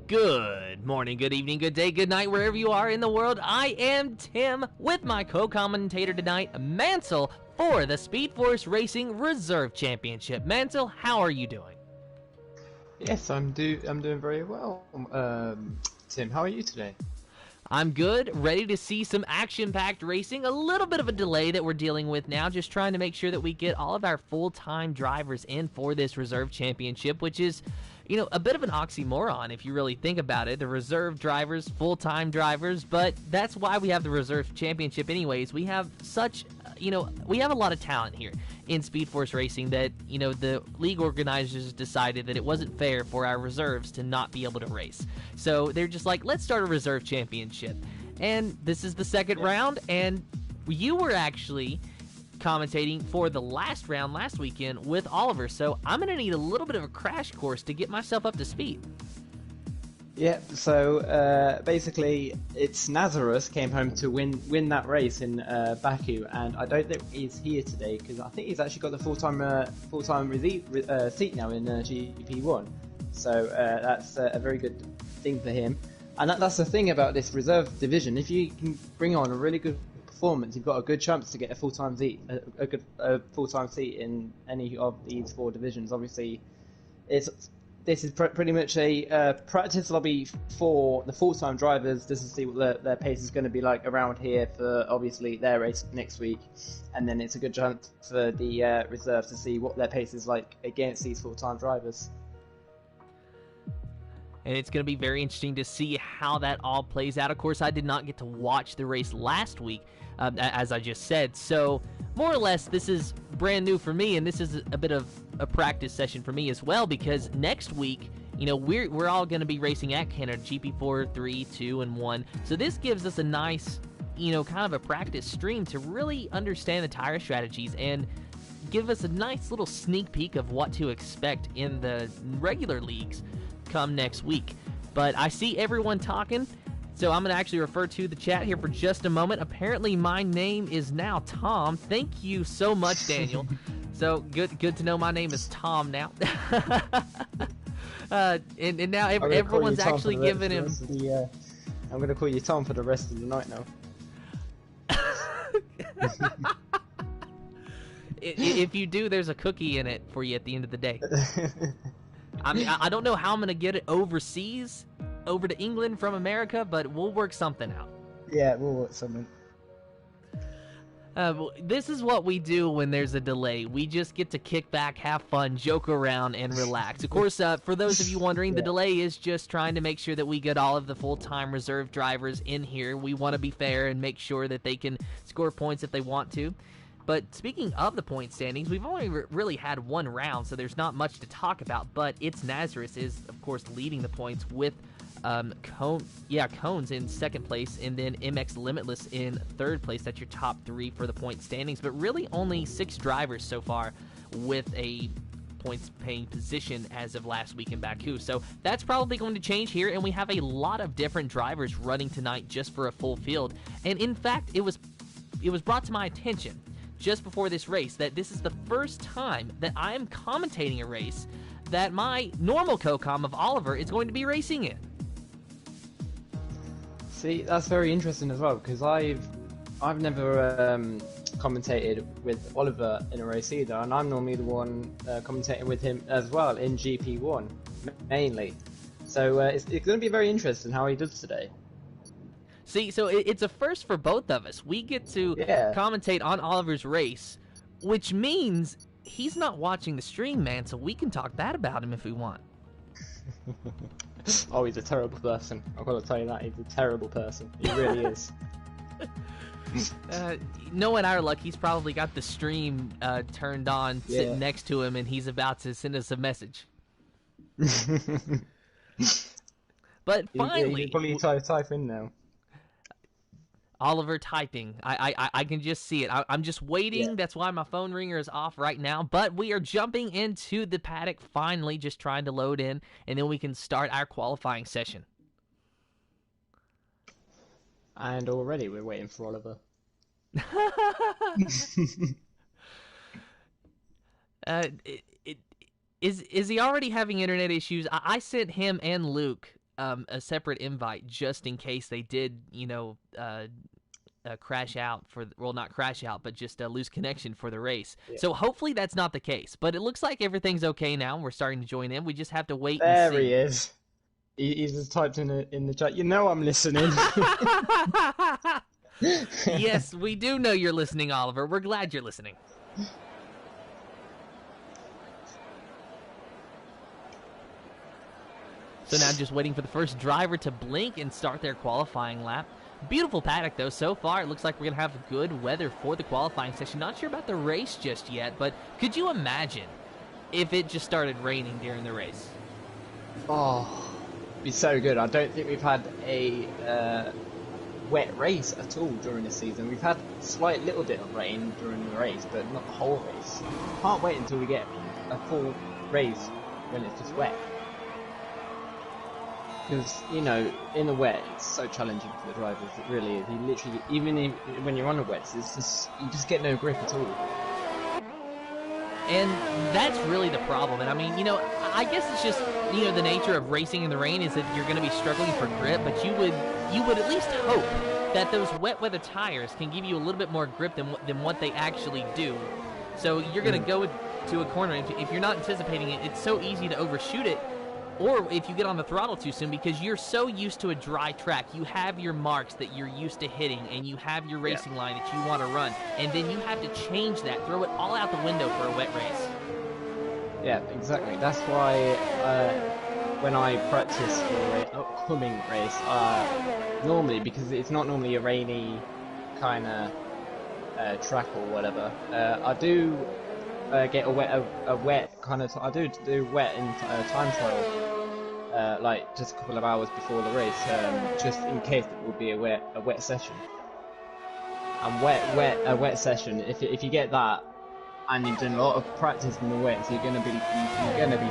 Good morning, good evening, good day, good night, wherever you are in the world. I am Tim with my co-commentator tonight, Mansell, for the Speed Force Racing Reserve Championship. Mansell, how are you doing? Yes, I'm doing very well. Tim, how are you today? I'm good, ready to see some action-packed racing. A little bit of a delay that we're dealing with now, just trying to make sure that we get all of our full-time drivers in for this Reserve Championship, which is, a bit of an oxymoron if you really think about it. The reserve drivers, full-time drivers, but that's why we have the Reserve Championship anyways. We have such, we have a lot of talent here in Speed Force Racing that, the league organizers decided that it wasn't fair for our reserves to not be able to race. So they're just like, let's start a Reserve Championship. And this is the second round, and you were actually commentating for the last round last weekend with Oliver, so I'm going to need a little bit of a crash course to get myself up to speed. Yeah, so basically it's Nazareth came home to win that race in Baku, and I don't think he's here today because I think he's actually got the full-time seat now in GP1, so that's a very good thing for him. And that's the thing about this reserve division. If you can bring on a really good performance, you've got a good chance to get a full-time seat, a full-time seat in any of these four divisions. Obviously, this is pretty much a practice lobby for the full-time drivers, just to see what their pace is going to be like around here for obviously their race next week, and then it's a good chance for the reserves to see what their pace is like against these full-time drivers. And it's going to be very interesting to see how that all plays out. Of course, I did not get to watch the race last week, as I just said. So, more or less, this is brand new for me, and this is a bit of a practice session for me as well, because next week, we're all going to be racing at Canada, GP4, 3, 2, and 1. So this gives us a nice, kind of a practice stream to really understand the tire strategies and give us a nice little sneak peek of what to expect in the regular leagues come next week. But I see everyone talking, so I'm going to actually refer to the chat here for just a moment. Apparently my name is now Tom. Thank you so much, Daniel. So good to know my name is Tom now. And now everyone's actually giving him... I'm going to call you Tom for the rest of the night now. If you do, there's a cookie in it for you at the end of the day. I mean, I don't know how I'm going to get it overseas, over to England from America, but we'll work something out. Yeah, we'll work something. This is what we do when there's a delay. We just get to kick back, have fun, joke around, and relax. Of course, for those of you wondering, the delay is just trying to make sure that we get all of the full-time reserve drivers in here. We want to be fair and make sure that they can score points if they want to. But speaking of the point standings, we've only really had one round, so there's not much to talk about. But It's Nazareth is, of course, leading the points with Cones in second place, and then MX Limitless in third place. That's your top three for the point standings. But really only 6 drivers so far with a points-paying position as of last week in Baku. So that's probably going to change here, and we have a lot of different drivers running tonight just for a full field. And in fact, it was brought to my attention just before this race that this is the first time that I am commentating a race that my normal co-com of Oliver is going to be racing in. See, that's very interesting as well, because I've never commentated with Oliver in a race either, and I'm normally the one commentating with him as well in GP1 mainly. So it's going to be very interesting how he does today. See, so it's a first for both of us. We get to commentate on Oliver's race, which means he's not watching the stream, man, so we can talk bad about him if we want. Oh, he's a terrible person. I've got to tell you that. He's a terrible person. He really is. Knowing our luck, he's probably got the stream turned on, sitting next to him, and he's about to send us a message. But finally... You probably type in now. Oliver typing. I can just see it. I'm just waiting. That's why my phone ringer is off right now. But we are jumping into the paddock finally, just trying to load in, and then we can start our qualifying session. And already we're waiting for Oliver. Is he already having internet issues? I sent him and Luke a separate invite just in case they did, crash out well, not crash out, but just lose connection for the race. Yeah. So hopefully that's not the case. But it looks like everything's okay now. We're starting to join in. We just have to wait and see. There he is. He's just typed in the chat. You know I'm listening. Yes, we do know you're listening, Oliver. We're glad you're listening. So now just waiting for the first driver to blink and start their qualifying lap. Beautiful paddock, though. So far, it looks like we're going to have good weather for the qualifying session. Not sure about the race just yet, but could you imagine if it just started raining during the race? Oh, it'd be so good. I don't think we've had a wet race at all during the season. We've had a slight little bit of rain during the race, but not the whole race. Can't wait until we get a full race when it's just wet. Because, you know, in the wet, it's so challenging for the drivers. It really is. You literally, even when you're on the wets, it's just, you just get no grip at all. And that's really the problem. And I mean, I guess it's just, the nature of racing in the rain is that you're going to be struggling for grip, but you would at least hope that those wet weather tires can give you a little bit more grip than what they actually do. So you're going to go to a corner. If you're not anticipating it, it's so easy to overshoot it. Or if you get on the throttle too soon, because you're so used to a dry track, you have your marks that you're used to hitting, and you have your racing line that you want to run, and then you have to change that, throw it all out the window for a wet race. Yeah, exactly. That's why when I practice for an upcoming race, normally, because it's not normally a rainy kind of track or whatever, I do get a wet kind of. I do wet in time trial, like just a couple of hours before the race, just in case it will be a wet session. And a wet session. If you get that, and you've done a lot of practice in the wet, so you're gonna be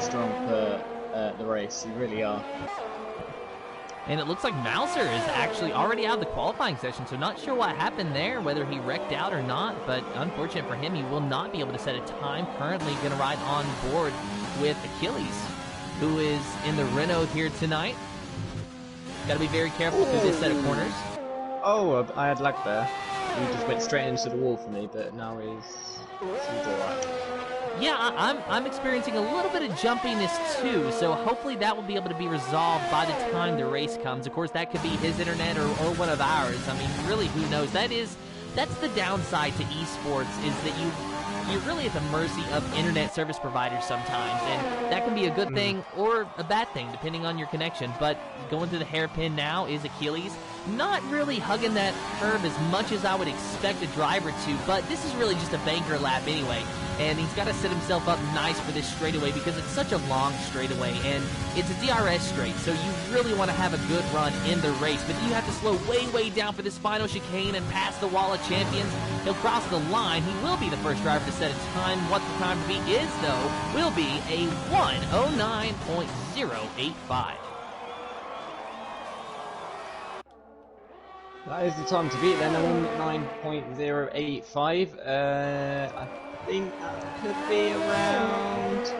strong for the race. You really are. And it looks like Mouser is actually already out of the qualifying session, so not sure what happened there, whether he wrecked out or not, but unfortunate for him, he will not be able to set a time. Currently going to ride on board with Achilles, who is in the Renault here tonight. Got to be very careful through this set of corners. Oh, I had lag there. He just went straight into the wall for me, but now he's alright. Yeah, I'm experiencing a little bit of jumpiness too, so hopefully that will be able to be resolved by the time the race comes. Of course, that could be his internet or one of ours. I mean, really, who knows? That's the downside to esports, is that you're really at the mercy of internet service providers sometimes, and that can be a good thing or a bad thing, depending on your connection. But going to the hairpin now is Achilles. Not really hugging that curb as much as I would expect a driver to, but this is really just a banker lap anyway. And he's got to set himself up nice for this straightaway because it's such a long straightaway, and it's a DRS straight, so you really want to have a good run in the race. But you have to slow way down for this final chicane and pass the wall of champions. He'll cross the line. He will be the first driver to set a time. What the time to beat is, though, will be a 1:09.085. That is the time to beat then, 1:09.085. I think that could be around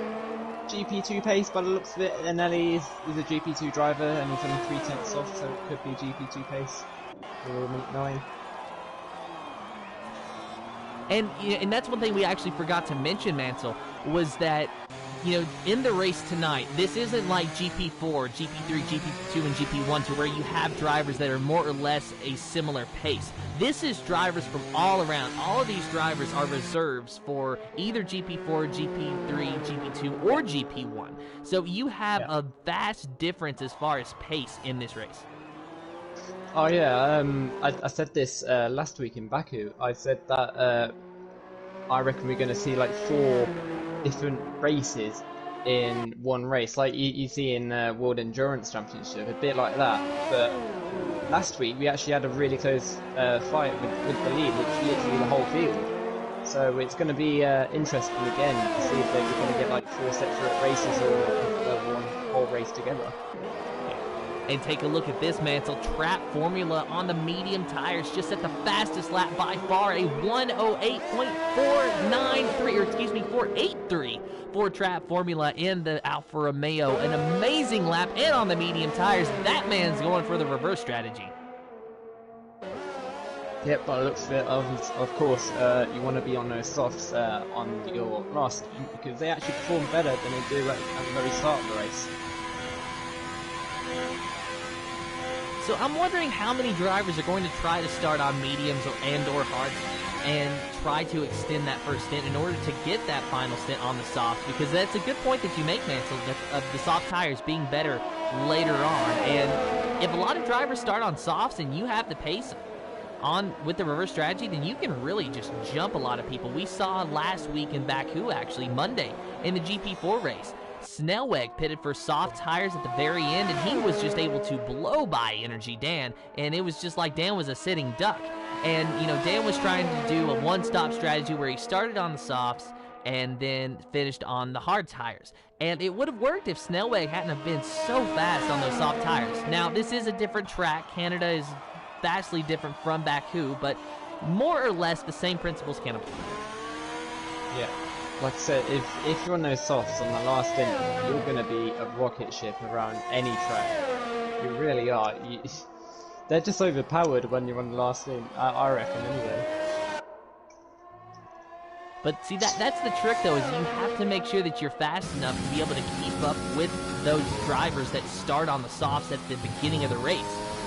GP2 pace by the looks of it. And Nelly is a GP2 driver and he's only 3/10 off, so it could be GP2 pace for 1:09. And that's one thing we actually forgot to mention, Mansell, was that, in the race tonight, this isn't like GP4, GP3, GP2, and GP1 to where you have drivers that are more or less a similar pace. This is drivers from all around. All of these drivers are reserves for either GP4, GP3, GP2, or GP1. So you have a vast difference as far as pace in this race. Oh yeah, I said this last week in Baku. I said that I reckon we're going to see like 4 different races in one race, like you see in World Endurance Championship, a bit like that. But last week we actually had a really close fight with the lead, literally the whole field. So it's going to be interesting again to see if they're going to get like 4 separate races or one whole race together. And take a look at this, Mansell. Trap formula on the medium tires, just at the fastest lap by far, a 108.493, or excuse me, 483 for Trap formula in the Alfa Romeo. An amazing lap, and on the medium tires, that man's going for the reverse strategy. Yep, by the looks of it, of course, you want to be on those softs on your last stint because they actually perform better than they do at the very start of the race. So I'm wondering how many drivers are going to try to start on mediums or hards and try to extend that first stint in order to get that final stint on the softs, because that's a good point that you make, Mansell, of the soft tires being better later on. And if a lot of drivers start on softs and you have the pace on with the reverse strategy, then you can really just jump a lot of people. We saw last week in Baku, actually, Monday, in the GP4 race. Snellweg pitted for soft tires at the very end, and he was just able to blow by Energy Dan, and it was just like Dan was a sitting duck. And, you know, Dan was trying to do a one-stop strategy where he started on the softs and then finished on the hard tires. And it would have worked if Snellweg hadn't have been so fast on those soft tires. Now, this is a different track. Canada is vastly different from Baku, but more or less the same principles can apply. Yeah. Like I said, if you're on those softs on the last stint, you're going to be a rocket ship around any track. You really are. They're just overpowered when you're on the last stint, I reckon, anyway. But see, that's the trick, though, is you have to make sure that you're fast enough to be able to keep up with those drivers that start on the softs at the beginning of the race.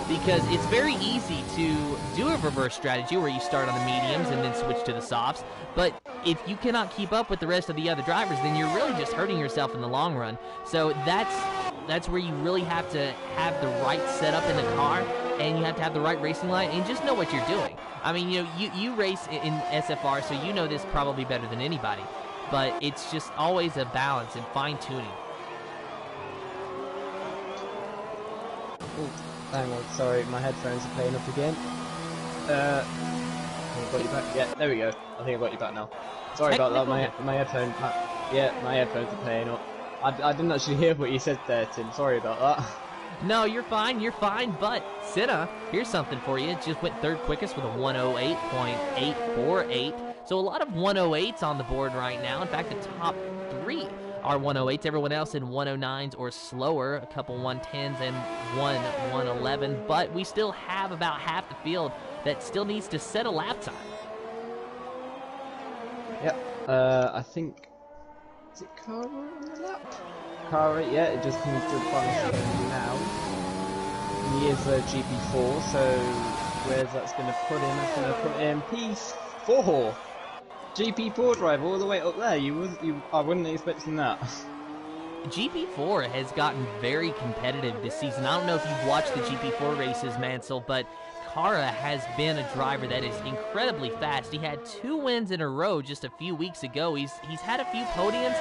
Because it's very easy to do a reverse strategy where you start on the mediums and then switch to the softs. But if you cannot keep up with the rest of the other drivers, then you're really just hurting yourself in the long run. So that's where you really have to have the right setup in the car, and you have to have the right racing line, and just know what you're doing. I mean, you know, you race in SFR, so you know this probably better than anybody. But it's just always a balance and fine-tuning. Ooh. Hang on, sorry, my headphones are playing up again. I got you back. Yeah, there we go. I think I got you back now. Sorry about that. My headphones. My headphones are playing up. I didn't actually hear what you said there, Tim. Sorry about that. No, you're fine. You're fine. But Senna, here's something for you. It just went third quickest with a 108.848. So a lot of 108s on the board right now. In fact, the top three are 108s, everyone else in 109s or slower, a couple 110s and one 111, but we still have about half the field that still needs to set a lap time. Yep, I think, is it Cara on the lap? Cara, yeah, it just comes to the final second now. He is a GP4, so where's that's going to put him? That's going to put him P4. GP4 drive all the way up there. I wasn't expecting that. GP4 has gotten very competitive this season. I don't know if you've watched the GP4 races, Mansell, but Cara has been a driver that is incredibly fast. He had 2 wins in a row just a few weeks ago. He's had a few podiums.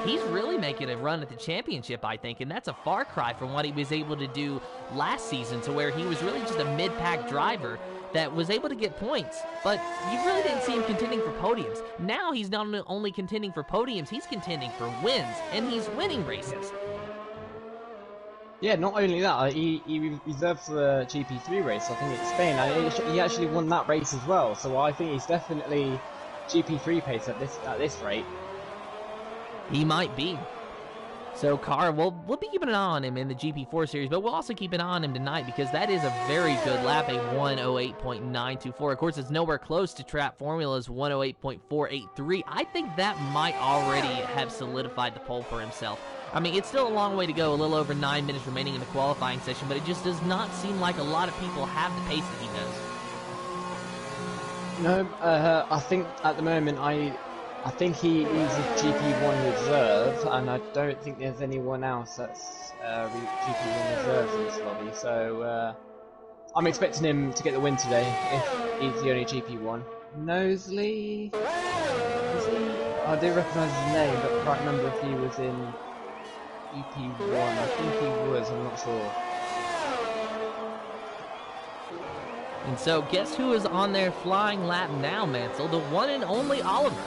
He's really making a run at the championship, I think, and that's a far cry from what he was able to do last season, to where he was really just a mid-pack driver that was able to get points, but you really didn't see him contending for podiums. Now he's not only contending for podiums, he's contending for wins, and he's winning races. Yeah, not only that, he reserved for the GP3 race, I think it's Spain, and he actually won that race as well, so I think he's definitely GP3 pace at this rate. He might be. So Cara, we'll be keeping an eye on him in the GP4 series, but we'll also keep an eye on him tonight, because that is a very good lap, a 108.924. Of course, it's nowhere close to Trap Formula's 108.483. I think that might already have solidified the pole for himself. I mean, it's still a long way to go, a little over 9 minutes remaining in the qualifying session, but it just does not seem like a lot of people have the pace that he does. No, I think at the moment I think he is a GP1 reserve, and I don't think there's anyone else that's GP1 reserves in this lobby, so I'm expecting him to get the win today, if he's the only GP1. Knowsley? Is he? I do recognise his name, but I can't remember if he was in GP1. I think he was, I'm not sure. And so, guess who is on their flying lap now, Mansell? The one and only Oliver.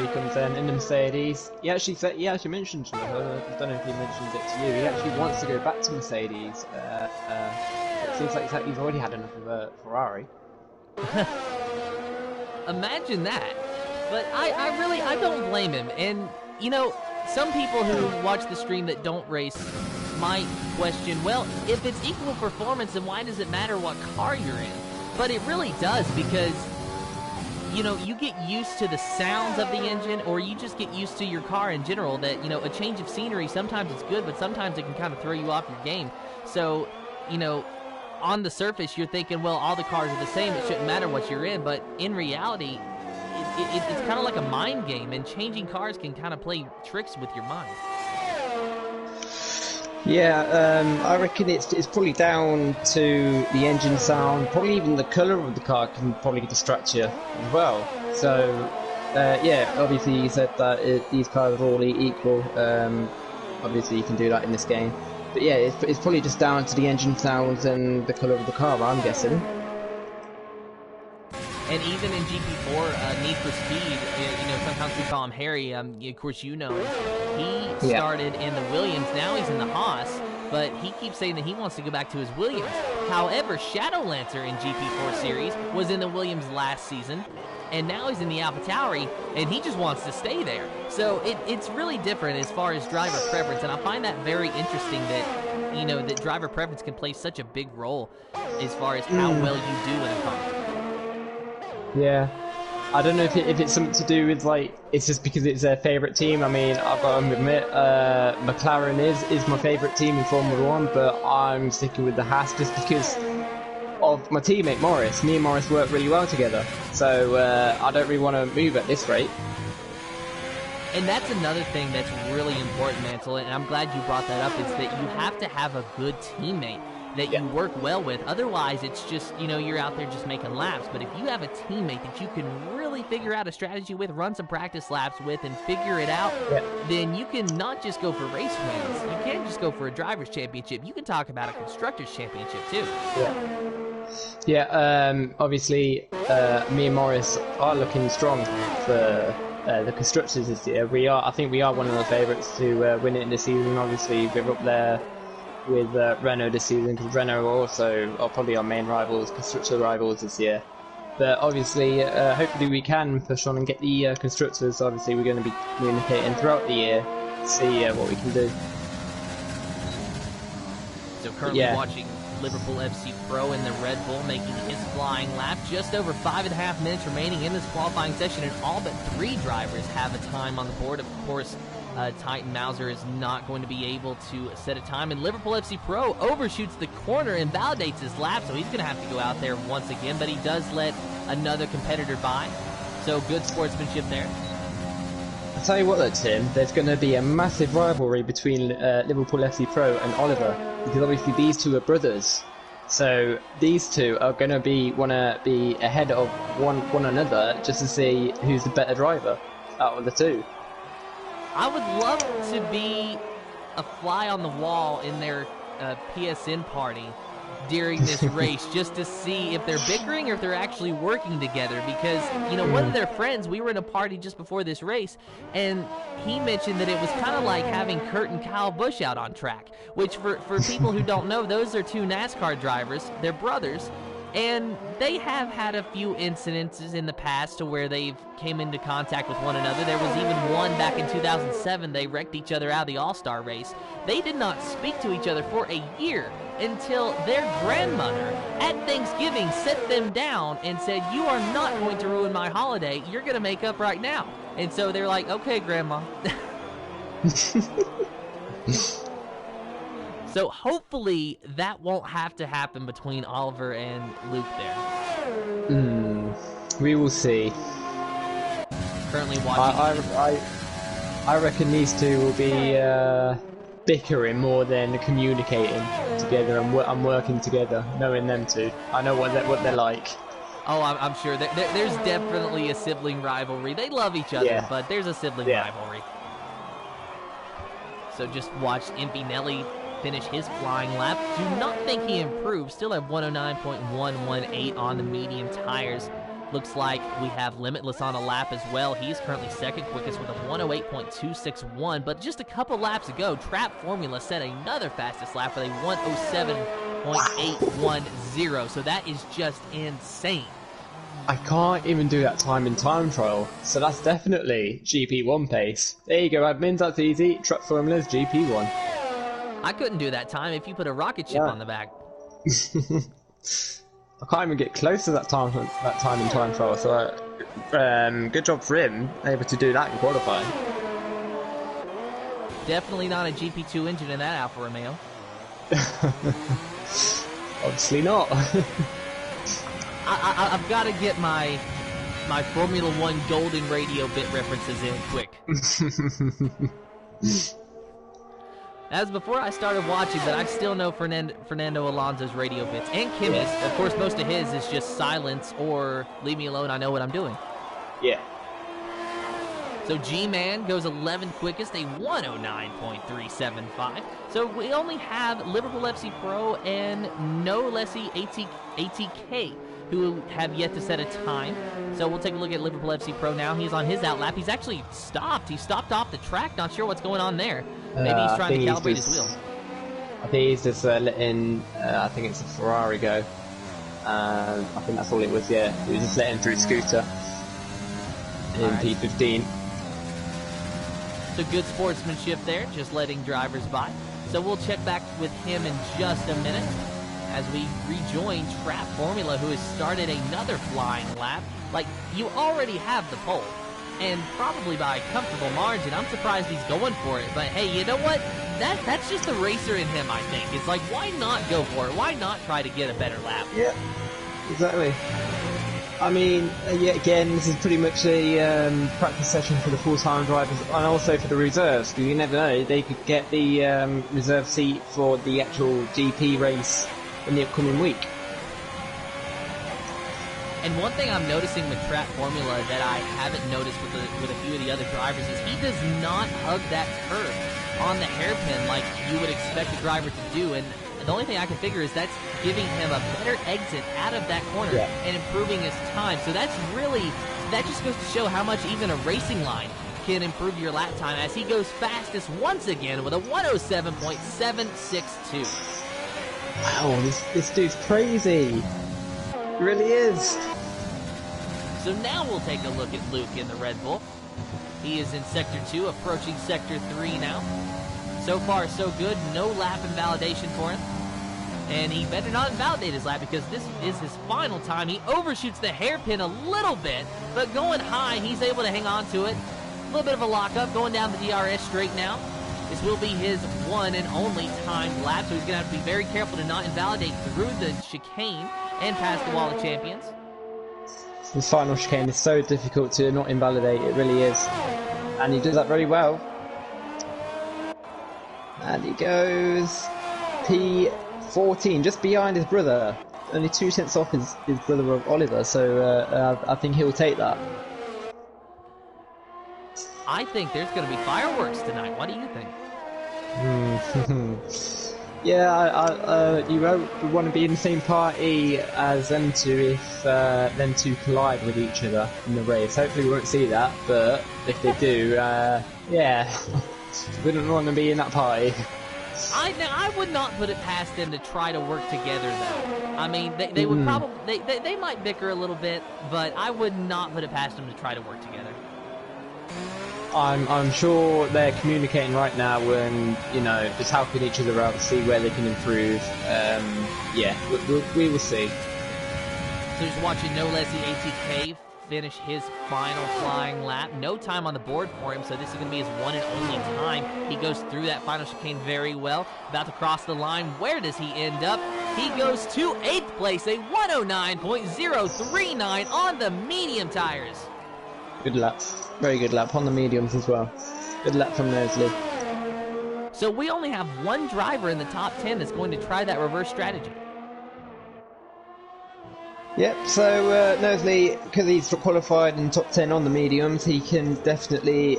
Here he comes in the Mercedes. He actually mentioned to me, I don't know if he mentioned it to you, he actually wants to go back to Mercedes. It seems like he's already had enough of a Ferrari. Imagine that. But I don't blame him. And, you know, some people who watch the stream that don't race might question, well, if it's equal performance, then why does it matter what car you're in? But it really does, because, you know, you get used to the sounds of the engine, or you just get used to your car in general, that, you know, a change of scenery, sometimes it's good, but sometimes it can kind of throw you off your game. So, you know, on the surface, you're thinking, well, all the cars are the same, it shouldn't matter what you're in, but in reality, it's kind of like a mind game, and changing cars can kind of play tricks with your mind. Yeah, I reckon it's probably down to the engine sound, probably even the colour of the car can probably distract you as well. So, yeah, obviously you said that these cars are all equal. Obviously you can do that in this game. But yeah, it's probably just down to the engine sounds and the colour of the car, I'm guessing. And even in GP4, Need for Speed, you know, sometimes we call him Harry. Of course, you know him. He started in the Williams. Now he's in the Haas, but he keeps saying that he wants to go back to his Williams. However, Shadowlancer in GP4 Series was in the Williams last season, and now he's in the AlphaTauri, and he just wants to stay there. So it's really different as far as driver preference, and I find that very interesting that, you know, that driver preference can play such a big role as far as how well you do in a car. Yeah, I don't know if it's something to do with, like, it's just because it's their favourite team. I mean, I've got to admit, McLaren is my favourite team in Formula 1, but I'm sticking with the Haas just because of my teammate Morris. Me and Morris work really well together, so I don't really want to move at this rate. And that's another thing that's really important, Mansell, and I'm glad you brought that up, is that you have to have a good teammate that you work well with. Otherwise, it's just, you know, you're out there just making laps. But if you have a teammate that you can really figure out a strategy with, run some practice laps with, and figure it out, then you can not just go for race wins. You can't just go for a driver's championship. You can talk about a constructor's championship, too. Yeah, obviously, me and Morris are looking strong for the constructors this year. I think we are one of the favourites to win it in this season. Obviously, we're up there with Renault this season, because Renault are probably our main rivals, constructor rivals this year. But obviously, hopefully we can push on and get the constructors. Obviously, we're going to be communicating throughout the year to see what we can do. So currently watching Liverpool FC Pro in the Red Bull making his flying lap. Just over 5.5 minutes remaining in this qualifying session, and all but 3 drivers have a time on the board. Of course, Titan Mauser is not going to be able to set a time, and Liverpool FC Pro overshoots the corner and validates his lap, so he's going to have to go out there once again, but he does let another competitor by, so good sportsmanship there. I'll tell you what though, Tim, there's going to be a massive rivalry between Liverpool FC Pro and Oliver, because obviously these two are brothers, so these two are going to want to be ahead of one another just to see who's the better driver out of the two. I would love to be a fly on the wall in their PSN party during this race just to see if they're bickering or if they're actually working together, because, you know, one of their friends, we were in a party just before this race, and he mentioned that it was kind of like having Kurt and Kyle Busch out on track, which for people who don't know, those are 2 NASCAR drivers. They're brothers, and they have had a few incidences in the past to where they've came into contact with one another. There was even one back in 2007. They wrecked each other out of the All-Star race. They did not speak to each other for a year until their grandmother at Thanksgiving set them down and said, "You are not going to ruin my holiday. You're going to make up right now." And so they're like, "Okay, Grandma." So hopefully that won't have to happen between Oliver and Luke there. We will see. Currently watching. I reckon these two will be bickering more than communicating together and working together, knowing them two. I know what they're like. Oh, I'm sure. There's definitely a sibling rivalry. They love each other, but there's a sibling rivalry. So just watch Impinelli finish his flying lap. Do not think he improved. Still have 109.118 on the medium tires. Looks like we have Limitless on a lap as well. He's currently second quickest with a 108.261, but just a couple laps ago, Trap Formula set another fastest lap with a 107.810, so that is just insane. I can't even do that time in time trial, so that's definitely GP1 pace. There you go, admins, that's easy. Trap Formula's GP1. I couldn't do that time if you put a rocket ship on the back. I can't even get close to that time in time trial, so good job for him, able to do that in qualifying. Definitely not a GP2 engine in that Alfa Romeo. Obviously not. I've got to get my Formula 1 golden radio bit references in quick. As before I started watching, but I still know Fernando Alonso's radio bits. And Kimmy's. Of course, most of his is just silence or leave me alone, I know what I'm doing. Yeah. So G-Man goes 11th quickest, a 109.375. So we only have Liverpool FC Pro and No Lessie ATK, who have yet to set a time. So we'll take a look at Liverpool FC Pro now. He's on his outlap. He's actually stopped. He stopped off the track. Not sure what's going on there. Maybe he's trying to calibrate his wheel. I think he's just letting, I think it's a Ferrari go. I think that's all it was, yeah. He was just letting through Scooter in P15. So good sportsmanship there, just letting drivers by. So we'll check back with him in just a minute as we rejoin Trap Formula, who has started another flying lap. Like, you already have the pole, and probably by a comfortable margin. I'm surprised he's going for it, but hey, you know what? That's just the racer in him, I think. It's like, why not go for it? Why not try to get a better lap? Yeah, exactly. I mean, yeah, again, this is pretty much a practice session for the full-time drivers and also for the reserves, because you never know, they could get the reserve seat for the actual GP race in the upcoming week. And one thing I'm noticing with Trap Formula that I haven't noticed with a few of the other drivers is he does not hug that curve on the hairpin like you would expect a driver to do. And the only thing I can figure is that's giving him a better exit out of that corner and improving his time. So that's really, that just goes to show how much even a racing line can improve your lap time as he goes fastest once again with a 107.762. Wow, this dude's crazy. It really is. So now we'll take a look at Luke in the Red Bull. He is in Sector 2, approaching Sector 3 now. So far, so good. No lap invalidation for him. And he better not invalidate his lap because this is his final time. He overshoots the hairpin a little bit, but going high, he's able to hang on to it. A little bit of a lockup going down the DRS straight now. This will be his one and only timed lap, so he's going to have to be very careful to not invalidate through the chicane and past the wall of champions. This final chicane is so difficult to not invalidate, it really is. And he does that very well. And he goes P14, just behind his brother. Only 2 tenths off his brother of Oliver, so I think he'll take that. I think there's going to be fireworks tonight. What do you think? Yeah, you won't want to be in the same party as them two if them two collide with each other in the race. Hopefully we won't see that, but if they do, yeah, wouldn't want to be in that party. I would not put it past them to try to work together, though. I mean, they would probably they might bicker a little bit, but I would not put it past them to try to work together. I'm sure they're communicating right now and, you know, just helping each other out to see where they can improve. Yeah, we will see. So just watching No Leslie ATK finish his final flying lap. No time on the board for him, so this is going to be his one and only time. He goes through that final chicane very well. About to cross the line. Where does he end up? He goes to 8th place, a 109.039 on the medium tires. Good lap. Very good lap on the mediums as well. Good lap from Leslie. So we only have one driver in the top 10 that's going to try that reverse strategy. Yep, so Knowsley, because he's qualified in top 10 on the mediums, he can definitely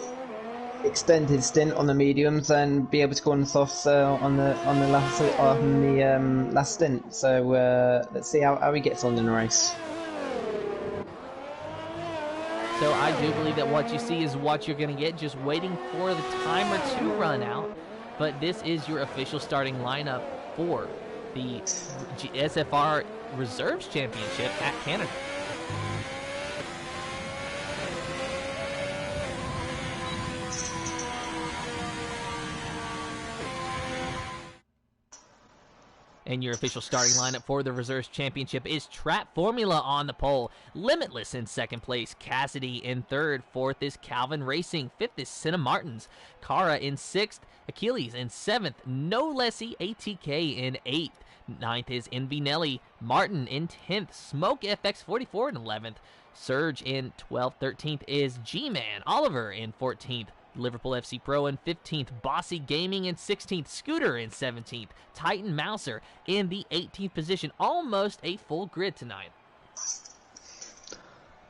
extend his stint on the mediums and be able to go on the softs on the last stint. So let's see how he gets on in the race. So I do believe that what you see is what you're going to get, just waiting for the timer to run out. But this is your official starting lineup for the SFR Reserves Championship at Canada. And your official starting lineup for the Reserves Championship is Trap Formula on the pole, Limitless in second place, Cassidy in third, fourth is Calvin Racing, fifth is Cinna Martins, Cara in sixth, Achilles in seventh, No Lessie ATK in eighth, ninth is Envy Nelly, Martin in 10th, Smoke FX44 in 11th, Surge in 12th, 13th is G-Man, Oliver in 14th, Liverpool FC Pro in 15th, Bossy Gaming in 16th, Scooter in 17th, Titan Mouser in the 18th position. Almost a full grid tonight.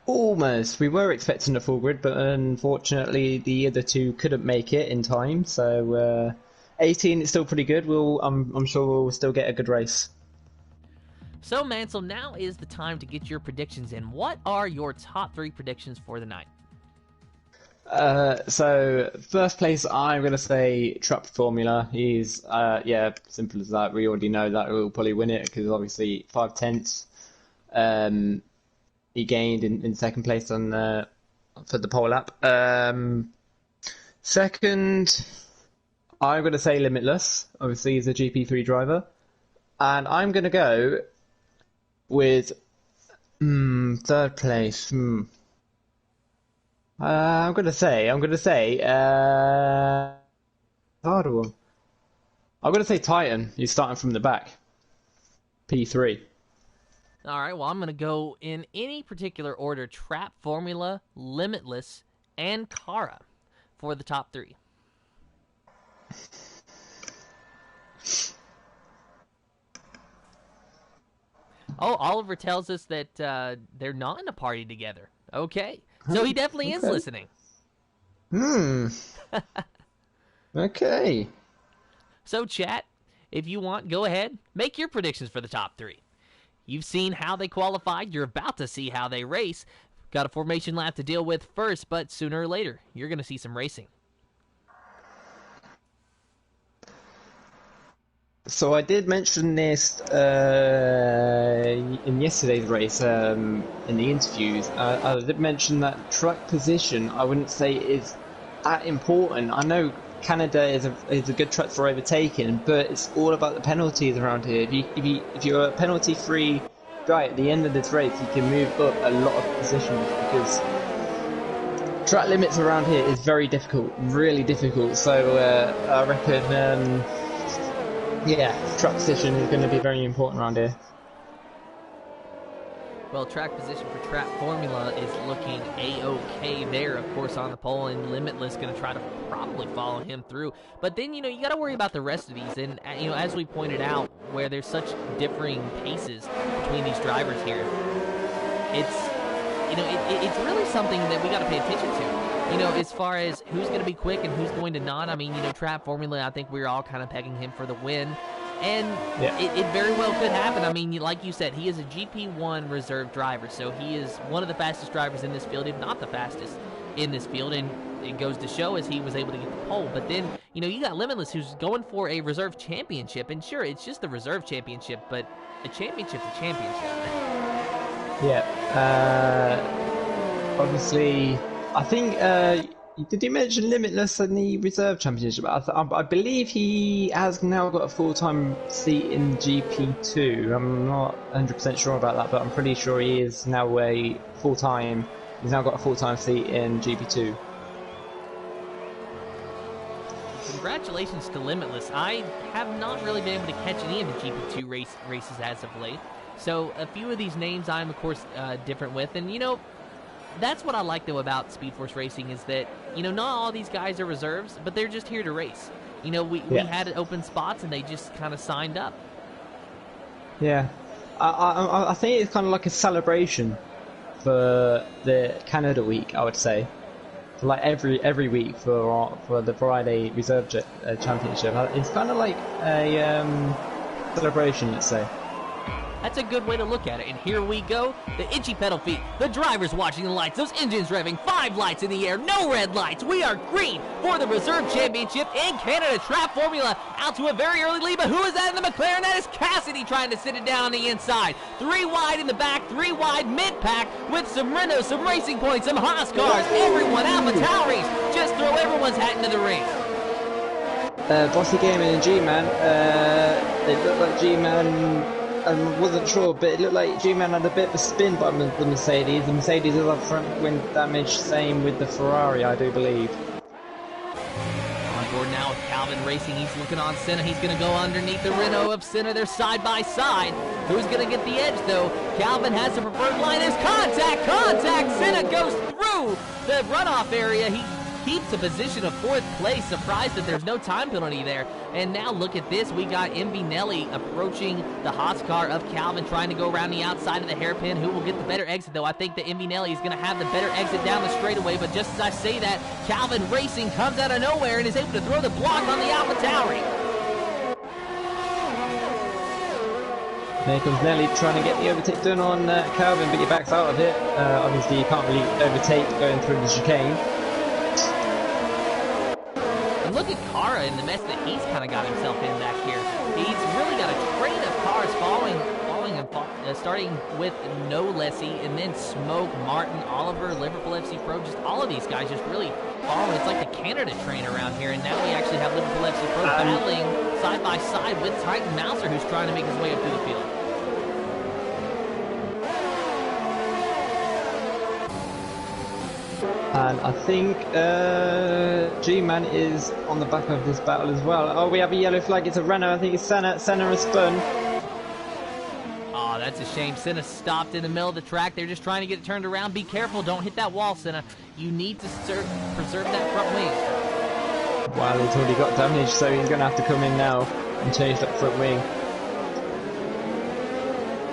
Almost. We were expecting a full grid, but unfortunately the other two couldn't make it in time. So 18 is still pretty good. I'm sure we'll still get a good race. So Mansell, now is the time to get your predictions in. What are your top 3 predictions for the night? So first place, I'm gonna say Trap Formula. He's simple as that. We already know that he'll probably win it because obviously 5/10 he gained in second place on for the pole lap. Second, I'm gonna say Limitless. Obviously, he's a GP3 driver, and I'm gonna go with third place. I'm gonna say harder one. I'm gonna say Titan. He's starting from the back. P3. All right, well, I'm going to go in any particular order: Trap Formula, Limitless, and Cara for the top 3. Oh, Oliver tells us that they're not in a party together. Okay. So he definitely is listening. Okay. So, chat, if you want, go ahead. Make your predictions for the top 3. You've seen how they qualified. You're about to see how they race. Got a formation lap to deal with first, but sooner or later, you're going to see some racing. So I did mention this in yesterday's race, in the interviews. I did mention that track position, I wouldn't say is that important. I know Canada is a good track for overtaking, but it's all about the penalties around here. If you're a penalty-free guy at the end of this race, you can move up a lot of positions because track limits around here is very difficult, really difficult. So I reckon. Yeah, track position is going to be very important around here. Well, track position for Trap Formula is looking A-OK there, of course, on the pole, and Limitless going to try to probably follow him through. But then, you got to worry about the rest of these. And, as we pointed out, where there's such differing paces between these drivers here, it's really something that we got to pay attention to. As far as who's going to be quick and who's going to not. I mean, Trap Formula, I think we're all kind of pegging him for the win. And it very well could happen. I mean, like you said, he is a GP1 reserve driver, so he is one of the fastest drivers in this field, if not the fastest in this field. And it goes to show as he was able to get the pole. But then, you got Limitless, who's going for a reserve championship. And sure, it's just the reserve championship, but a championship's a championship. Yeah. Obviously, I think, did you mention Limitless in the Reserve Championship? I believe he has now got a full-time seat in GP2. I'm not 100% sure about that, but I'm pretty sure he is now he's now got a full-time seat in GP2. Congratulations to Limitless. I have not really been able to catch any of the GP2 races as of late. So a few of these names I'm, of course, different with. And, that's what I like, though, about Speed Force Racing is that, not all these guys are reserves, but they're just here to race. We had open spots, and they just kind of signed up. Yeah. I think it's kind of like a celebration for the Canada week, I would say. For like every week for the Friday Reserve Championship. It's kind of like a celebration, let's say. That's a good way to look at it. And here we go. The itchy pedal feet. The drivers watching the lights. Those engines revving. 5 lights in the air. No red lights. We are green for the Reserve Championship in Canada Trap Formula. Out to a very early lead. But who is that in the McLaren? That is Cassidy trying to sit it down on the inside. 3 wide in the back. 3 wide mid-pack with some Renault, some Racing Points, some Haas cars. Everyone, AlphaTauris. Just throw everyone's hat into the ring. Bossy Gaming and G-Man, it looked like G-Man, I wasn't sure, but it looked like G-Man had a bit of a spin by the Mercedes. The Mercedes is up front wind damage, same with the Ferrari, I do believe. On board now with Calvin Racing, he's looking on Senna, he's going to go underneath the Renault of Senna, they're side by side. Who's going to get the edge though? Calvin has the preferred line, there's contact, Senna goes through the runoff area, he keeps a position of 4th place, surprised that there's no time penalty there. And now look at this, we got Nelly approaching the Haas car of Calvin, trying to go around the outside of the hairpin. Who will get the better exit though? I think that Nelly is going to have the better exit down the straightaway, but just as I say that, Calvin Racing comes out of nowhere and is able to throw the block on the AlphaTauri. There comes Nelly trying to get the overtake done on Calvin, but he backs out of it. Obviously you can't really overtake going through the chicane. Look at Kara in the mess that he's kind of got himself in back here. He's really got a train of cars following him, starting with No Lessie, and then Smoke, Martin, Oliver, Liverpool FC Pro, just all of these guys just really following. It's like the Canada train around here, and now we actually have Liverpool FC Pro battling side by side with Titan Mouser, who's trying to make his way up through the field. And I think G-Man is on the back of this battle as well. Oh, we have a yellow flag. It's a Renault. I think it's Senna. Senna has spun. Oh, that's a shame. Senna stopped in the middle of the track. They're just trying to get it turned around. Be careful. Don't hit that wall, Senna. You need to preserve that front wing. Well, it's already got damage, so he's going to have to come in now and change that front wing.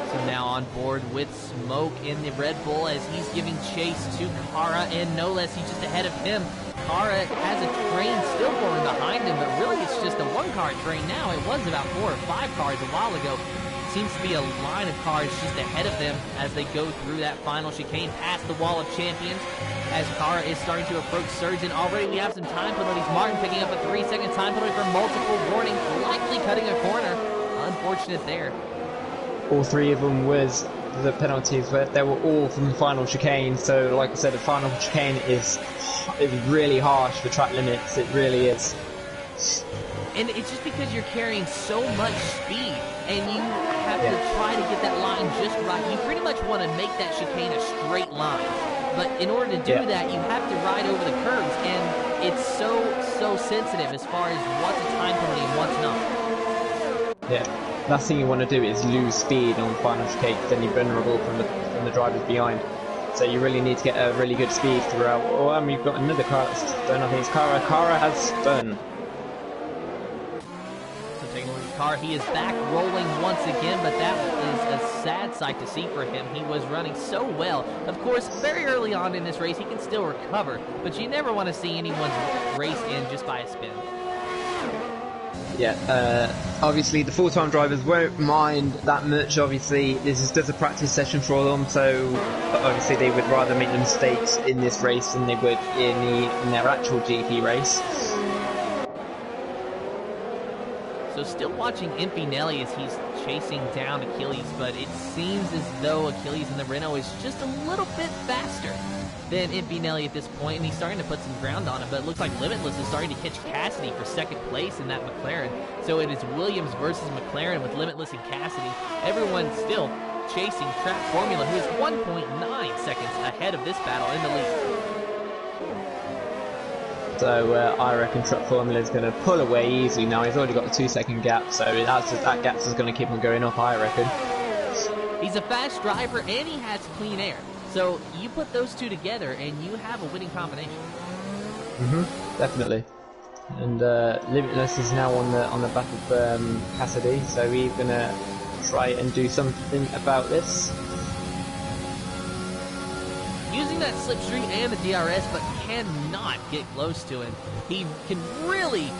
So now on board with Smoke in the Red Bull as he's giving chase to Kara and No Lessie just ahead of him. Kara has a train still going behind him, but really it's just a 1-car train now. It was about 4 or 5 cars a while ago. Seems to be a line of cars just ahead of them as they go through that final chicane past the wall of champions. As Kara is starting to approach Surgeon, already we have some time penalties. Martin picking up a 3-second time penalty for multiple warnings, likely cutting a corner. Unfortunate there. All 3 of them was the penalties, but they were all from the final chicane. So, like I said, the final chicane is really harsh for track limits. It really is. And it's just because you're carrying so much speed, and you have to try to get that line just right. You pretty much want to make that chicane a straight line, but in order to do that, you have to ride over the curves, and it's so sensitive as far as what's a time penalty and what's not. Yeah. Last thing you want to do is lose speed on final chicane, then you're vulnerable from the drivers behind. So you really need to get a really good speed throughout. Oh, and we've got another car that's spun. I think it's Kara. Kara has spun. So taking a look at Kara, he is back rolling once again, but that is a sad sight to see for him. He was running so well. Of course, very early on in this race, he can still recover, but you never want to see anyone's race end just by a spin. Yeah, obviously the full-time drivers won't mind that much. Obviously this is just a practice session for them, so obviously they would rather make the mistakes in this race than they would in their actual GP race. So still watching Nelly as he's chasing down Achilles, but it seems as though Achilles in the Renault is just a little bit faster than Nelly at this point, and he's starting to put some ground on it, but it looks like Limitless is starting to catch Cassidy for 2nd place in that McLaren. So it is Williams versus McLaren with Limitless and Cassidy. Everyone still chasing Trap Formula, who is 1.9 seconds ahead of this battle in the lead. So I reckon Trap Formula is going to pull away easily now. He's already got a 2-second gap, so that gap's just going to keep on going up, I reckon. He's a fast driver and he has clean air. So you put those two together and you have a winning combination. Definitely. And Limitless is now on the back of Cassidy, so he's gonna try and do something about this. Using that slipstream and the DRS, but cannot get close to him. He can really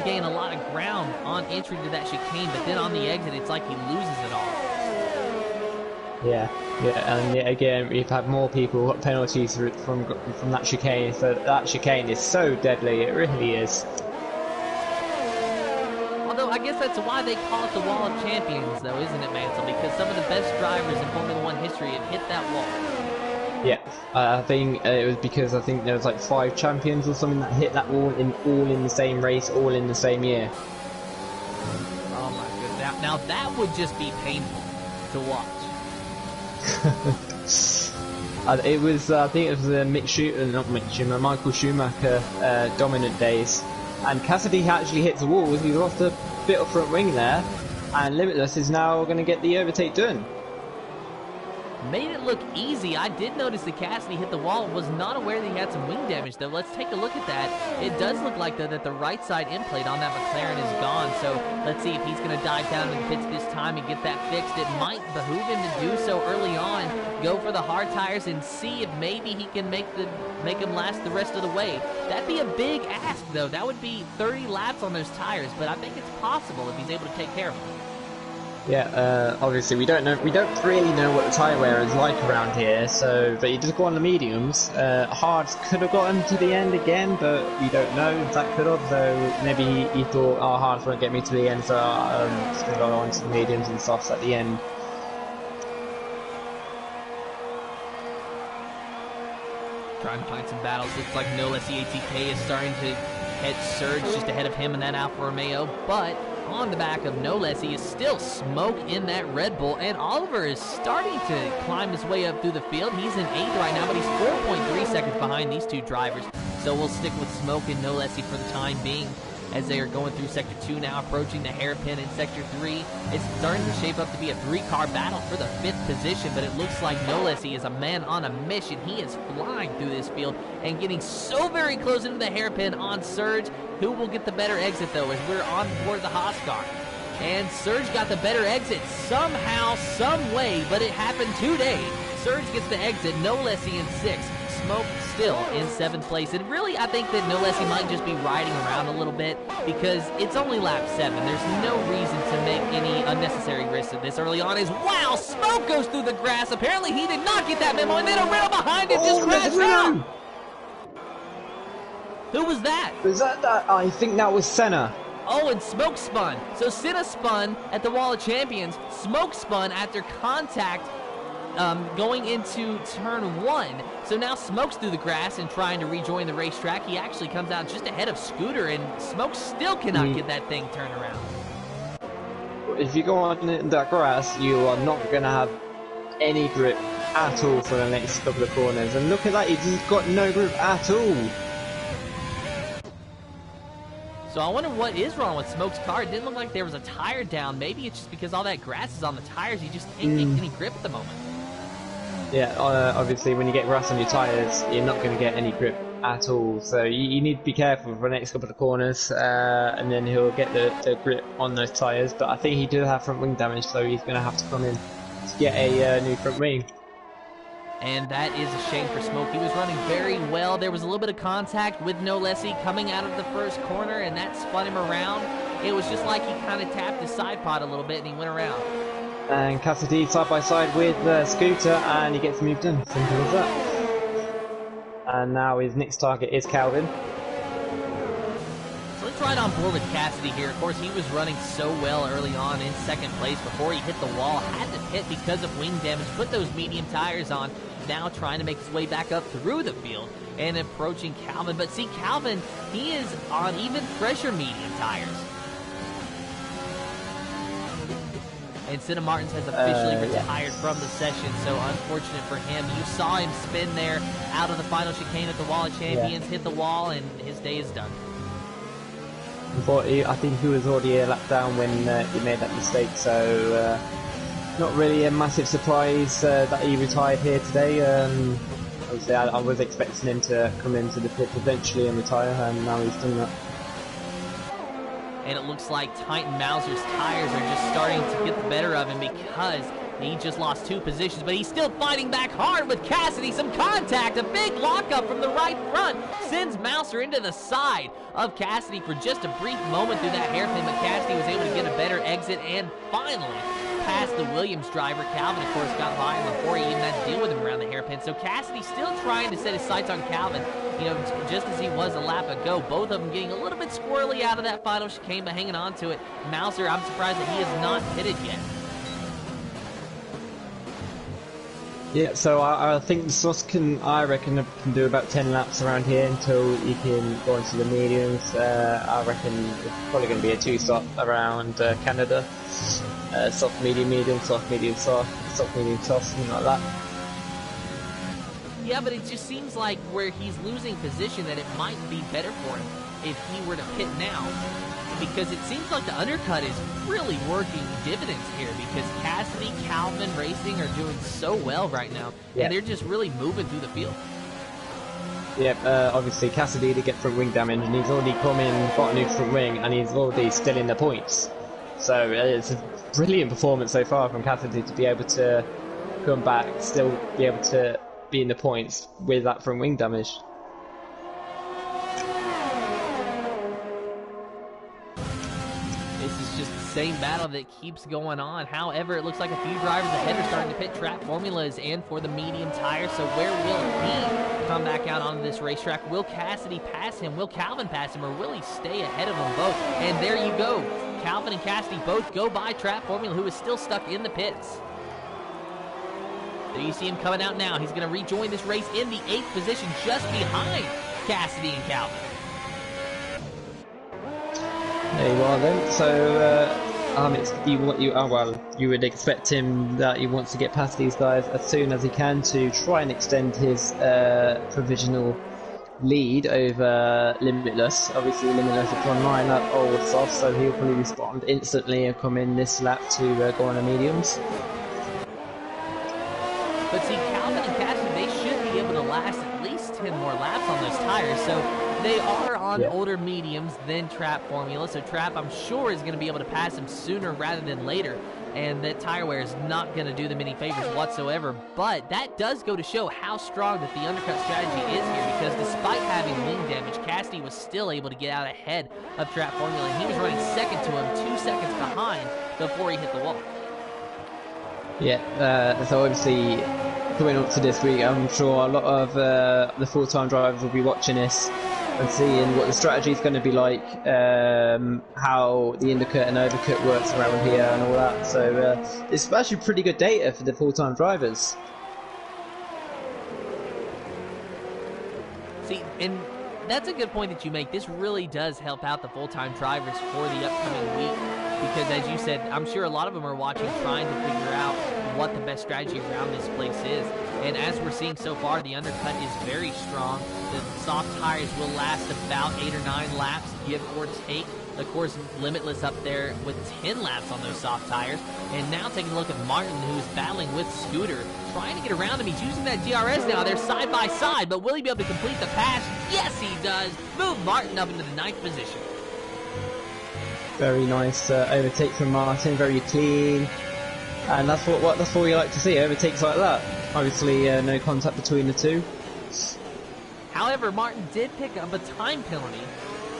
gain a lot of ground on entry to that chicane, but then on the exit, it's like he loses it all. Yeah, yeah, and yet again we've had more people got penalties from that chicane. So that chicane is so deadly, it really is. Although I guess that's why they call it the Wall of Champions, though, isn't it, Mansell? Because some of the best drivers in Formula One history have hit that wall. Yeah, I think it was because I think there was like 5 champions or something that hit that wall all in the same race, all in the same year. Oh my goodness! Now that would just be painful to watch. It was, I think it was Michael Schumacher dominant days, and Cassidy actually hits the walls. He lost a bit of front wing there, and Limitless is now going to get the overtake done. Made it look easy. I did notice that Cassidy hit the wall. Was not aware that he had some wing damage, though. Let's take a look at that. It does look like, though, that the right side end plate on that McLaren is gone. So let's see if he's going to dive down in the pits this time and get that fixed. It might behoove him to do so early on. Go for the hard tires and see if maybe he can make him last the rest of the way. That'd be a big ask, though. That would be 30 laps on those tires, but I think it's possible if he's able to take care of them. Yeah, obviously we don't really know what the tyre wear is like around here, so but he does go on the mediums. Hards could have got him to the end again, but we don't know if that could have, so maybe he thought, oh, Hards won't get me to the end, so I'm just going to go on to the mediums and softs at the end. Trying to find some battles. Looks like No Less EATK is starting to head Surge just ahead of him in that Alfa Romeo, but on the back of No Less, he is still smoke in that Red Bull, and Oliver is starting to climb his way up through the field. He's in 8th right now, but he's 4.3 seconds behind these two drivers, so we'll stick with Smoke and No Lessy for the time being as they are going through Sector 2 now, approaching the hairpin in Sector 3. It's starting to shape up to be a 3-car battle for the 5th position, but it looks like No Lessy is a man on a mission. He is flying through this field and getting so very close into the hairpin on Surge. Who will get the better exit, though, as we're on board the Haas car? And Surge got the better exit somehow, some way, but it happened today. Surge gets the exit, No Lessy in 6th. Smoke still in 7th place, and really I think that No Lessy might just be riding around a little bit because it's only lap 7. There's no reason to make any unnecessary risks of this early on. As wow, Smoke goes through the grass. Apparently he did not get that memo, and then a rail behind him just crashed out. Who was that? Was that? I think that was Senna. Oh, and Smoke spun. So Senna spun at the Wall of Champions. Smoke spun after contact going into turn 1. So now Smoke's through the grass and trying to rejoin the racetrack. He actually comes out just ahead of Scooter, and Smoke still cannot get that thing turned around. If you go on that grass, you are not going to have any grip at all for the next couple of corners. And look at that, he's got no grip at all. So I wonder what is wrong with Smoke's car. It didn't look like there was a tire down. Maybe it's just because all that grass is on the tires. You just can't get any grip at the moment. Yeah, obviously when you get grass on your tyres, you're not going to get any grip at all. So you need to be careful for the next couple of corners, and then he'll get the grip on those tyres. But I think he does have front wing damage, so he's going to have to come in to get a new front wing. And that is a shame for Smoke. He was running very well. There was a little bit of contact with No Lessy coming out of the first corner, and that spun him around. It was just like he kind of tapped his side pod a little bit, and he went around. And Cassidy side by side with Scooter, and he gets moved in. Simple as that. And now his next target is Calvin. So let's ride on board with Cassidy here. Of course, he was running so well early on in 2nd place before he hit the wall. Had to pit because of wing damage. Put those medium tires on. Now trying to make his way back up through the field and approaching Calvin. But see, Calvin, he is on even fresher medium tires. And Senna Martins has officially retired from the session, so unfortunate for him. You saw him spin there out of the final chicane at the Wall of Champions, hit the wall, and his day is done. I think he was already a lap down when he made that mistake, so not really a massive surprise that he retired here today. Obviously, I was expecting him to come into the pit eventually and retire, and now he's done that. And it looks like Titan Mauser's tires are just starting to get the better of him because he just lost 2 positions, but he's still fighting back hard with Cassidy. Some contact, a big lockup from the right front, sends Mauser into the side of Cassidy for just a brief moment through that hairpin, but Cassidy was able to get a better exit and finally past the Williams driver. Calvin, of course, got by him before he even had to deal with him around the hairpin. So Cassidy still trying to set his sights on Calvin, you know, just as he was a lap ago. Both of them getting a little bit squirrely out of that final chicane, but hanging on to it. Mouser, I'm surprised that he is not pitted yet. Yeah, so I think Sauce I reckon, can do about 10 laps around here until he can go into the mediums. I reckon it's probably going to be a 2-stop around Canada. Soft, medium, medium, soft, medium, soft, soft, medium, soft, something like that. Yeah, but it just seems like where he's losing position that it might be better for him if he were to pit now. Because it seems like the undercut is really working dividends here because Cassidy, Calvin Racing are doing so well right now, and they're just really moving through the field. Yep, obviously Cassidy to get front wing damage, and he's already come in, got a new front wing, and he's already still in the points. So it's a brilliant performance so far from Cassidy to be able to come back, still be able to be in the points with that front wing damage. Same battle that keeps going on. However, it looks like a few drivers ahead are starting to pit. Trap Formula is in for the medium tire, so where will he come back out onto this racetrack? Will Cassidy pass him? Will Calvin pass him? Or will he stay ahead of them both? And there you go. Calvin and Cassidy both go by Trap Formula, who is still stuck in the pits. There you see him coming out now. He's going to rejoin this race in the 8th position, just behind Cassidy and Calvin. There you are then. So, you would expect him that he wants to get past these guys as soon as he can to try and extend his provisional lead over Limitless. Obviously, Limitless is on 9 at old soft, so he'll probably respond instantly and come in this lap to go on the mediums. But see, Calvin and Cassidy, they should be able to last at least 10 more laps on those tires. So they are on older mediums than Trap Formula, so Trap, I'm sure, is going to be able to pass him sooner rather than later, and that tire wear is not going to do them any favors whatsoever. But that does go to show how strong that the undercut strategy is here, because despite having wing damage, Cassidy was still able to get out ahead of Trap Formula, and he was running second to him, 2 seconds behind before he hit the wall. Yeah, so obviously coming up to this week, I'm sure a lot of the full-time drivers will be watching this and seeing what the strategy is going to be like, how the undercut and overcut works around here and all that. So it's actually pretty good data for the full-time drivers. See, and that's a good point that you make. This really does help out the full-time drivers for the upcoming week because, as you said, I'm sure a lot of them are watching, trying to figure out what the best strategy around this place is. And as we're seeing so far, the undercut is very strong. The soft tires will last about 8 or 9 laps, give or take. Of course, Limitless up there with 10 laps on those soft tires. And now taking a look at Martin, who's battling with Scooter, trying to get around him. He's using that DRS now. They're side by side, but will he be able to complete the pass? Yes, he does. Move Martin up into the 9th position. Very nice overtake from Martin, very clean. And that's what you like to see, overtakes like that. Obviously, no contact between the two. However, Martin did pick up a time penalty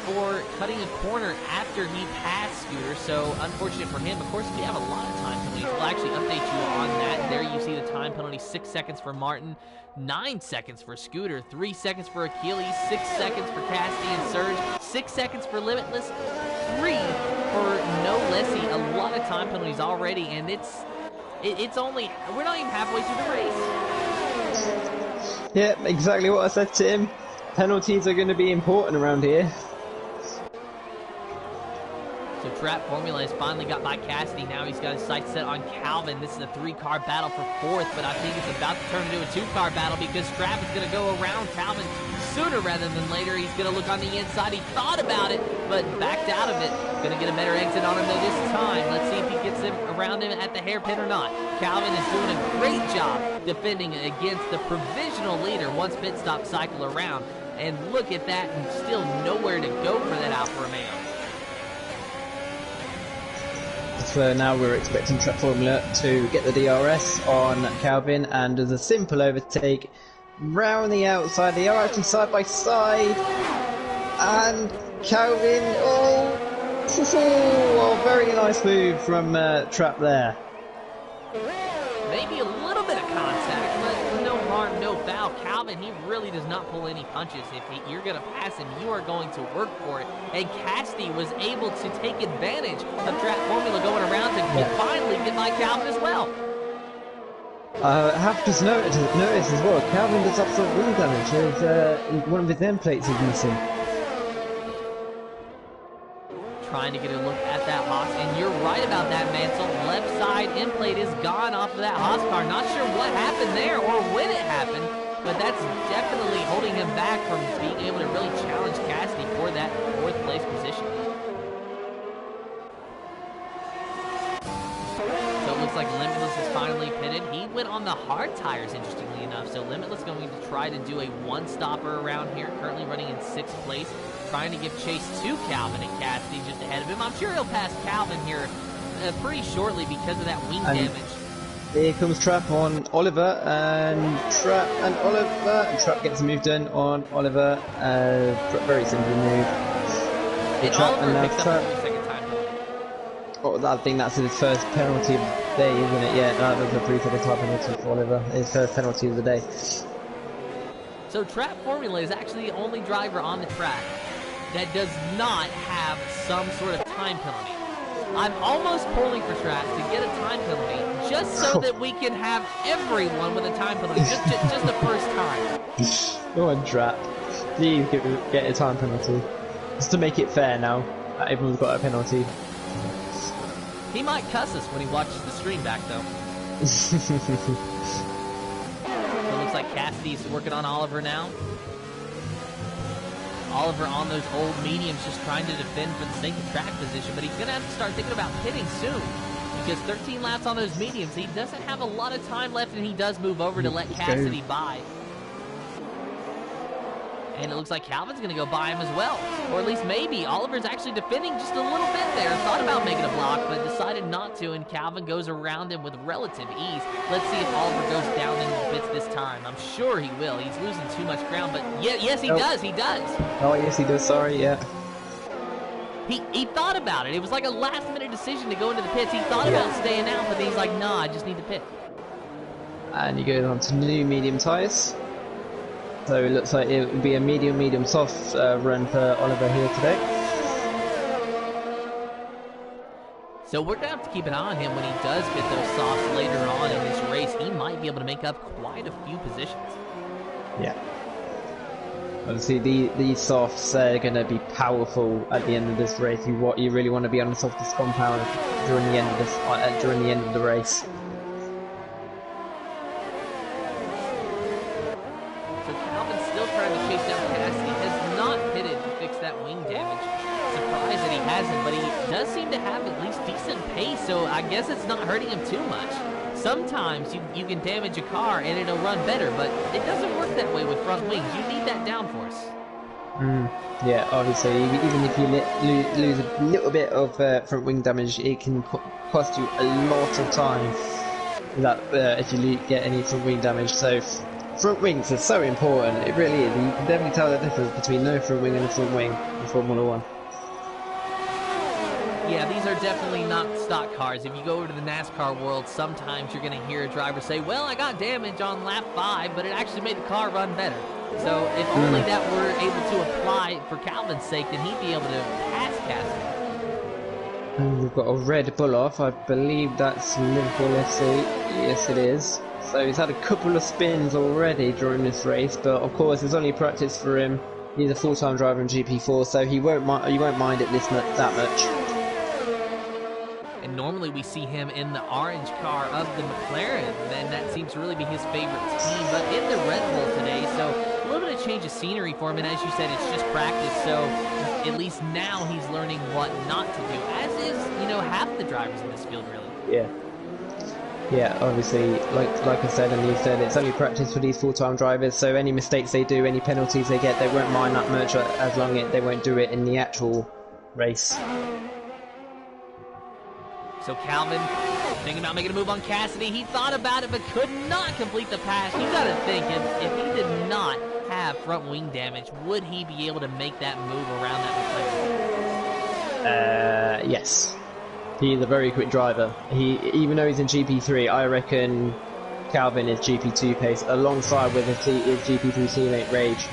for cutting a corner after he passed Scooter, so unfortunate for him. Of course, we have a lot of time penalties. We'll actually update you on that. There you see the time penalty, 6 seconds for Martin, 9 seconds for Scooter, 3 seconds for Achilles, 6 seconds for Cassidy and Surge, 6 seconds for Limitless, 3 for No Lessie. A lot of time penalties already, and it's only, we're not even halfway through the race. Yeah, exactly what I said to him. Penalties are going to be important around here. So Trap Formula has finally got by Cassidy. Now he's got his sights set on Calvin. This is a 3-car battle for 4th, but I think it's about to turn into a 2-car battle because Trap is going to go around Calvin sooner rather than later. He's going to look on the inside. He thought about it, but backed out of it. Going to get a better exit on him though this time. Let's see if he gets him around him at the hairpin or not. Calvin is doing a great job defending against the provisional leader once pit stop cycle around. And look at that, and still nowhere to go for that Alfa Romeo. So now we're expecting Trap Formula to get the DRS on Calvin, and there's a simple overtake round the outside. They are actually side by side, and Calvin, oh, very nice move from Trap there. Maybe a little bit of contact, but no harm, no foul. Calvin, he really does not pull any punches. If you're going to pass him, you are going to work for it. And Cassidy was able to take advantage of Trap Formula going around to finally get by Calvin as well. I have to notice as well, Calvin does upfront wing damage. One of his end plates is missing. Trying to get a look at that Haas, and you're right about that, Mansell. Left side end plate is gone off of that Haas car. Not sure what happened there or when it happened, but that's definitely holding him back from being able to really challenge Cassidy for that 4th place position. So it looks like Limitless is finally pitted. He went on the hard tires, interestingly enough. So Limitless going to try to do a one-stopper around here, currently running in 6th place. Trying to give chase to Calvin, and Cassidy just ahead of him. I'm sure he'll pass Calvin here pretty shortly because of that wing damage. Here comes Trap on Oliver, and Trap gets a move done on Oliver. Very simple move. And Oliver picks up the 2nd time. Oh, I think that's his first penalty of the day, isn't it? Yeah, that was a 3-second time penalty for Oliver. His first penalty of the day. So Trap Formula is actually the only driver on the track that does not have some sort of time penalty. I'm almost pulling for Trap to get a time penalty just so that we can have everyone with a time penalty, just the first time. Go on, Trap. Please get a time penalty. Just to make it fair now. Everyone's got a penalty. He might cuss us when he watches the stream back, though. It looks like Cassidy's working on Oliver now. Oliver on those old mediums just trying to defend for the sake of track position, but he's going to have to start thinking about pitting soon because 13 laps on those mediums, he doesn't have a lot of time left, and he does move over to let Cassidy by. And it looks like Calvin's going to go by him as well. Or at least maybe. Oliver's actually defending just a little bit there. Thought about making a block, but decided not to, and Calvin goes around him with relative ease. Let's see if Oliver goes down into the pits this time. I'm sure he will. He's losing too much ground, but yes, he does. He does. Oh, yes, he does. Sorry, yeah. He thought about it. It was like a last-minute decision to go into the pits. He thought about staying out, but then he's like, nah, I just need to pit. And he goes on to new medium tyres. So it looks like it would be a medium soft run for Oliver here today. So we're going to have to keep an eye on him when he does get those softs later on in this race. He might be able to make up quite a few positions. Yeah. Obviously, these softs are going to be powerful at the end of this race. You really want to be on the softest compound during the end of the race. But he does seem to have at least decent pace, so I guess it's not hurting him too much. Sometimes you can damage a car and it'll run better, but it doesn't work that way with front wings. You need that downforce. Yeah, obviously, even if you lose a little bit of front wing damage, it can cost you a lot of time if you get any front wing damage. So front wings are so important, it really is. You can definitely tell the difference between no front wing and a front wing in Formula 1. Yeah, these are definitely not stock cars. If you go over to the NASCAR world, sometimes you're going to hear a driver say, well, I got damage on lap 5, but it actually made the car run better. So if only that were able to apply for Calvin's sake, then he'd be able to pass Cassidy. And we've got a Red Bull off. I believe that's Liverpool FC. Yes, it is. So he's had a couple of spins already during this race, but of course it's only practice for him. He's a full-time driver in GP4, so he won't mind it that much. And normally we see him in the orange car of the McLaren, and that seems to really be his favorite team. But in the Red Bull today, so a little bit of change of scenery for him, and as you said, it's just practice, so at least now he's learning what not to do, as is, half the drivers in this field, really. Yeah, obviously, like I said, and you said, it's only practice for these full-time drivers, so any mistakes they do, any penalties they get, they won't mind that much as long as they won't do it in the actual race. So Calvin, thinking about making a move on Cassidy. He thought about it, but could not complete the pass. You got to think, if he did not have front wing damage, would he be able to make that move around that McLaren? Yes. He's a very quick driver. Even though he's in GP3, I reckon Calvin is GP2 pace alongside with his GP3 teammate Rage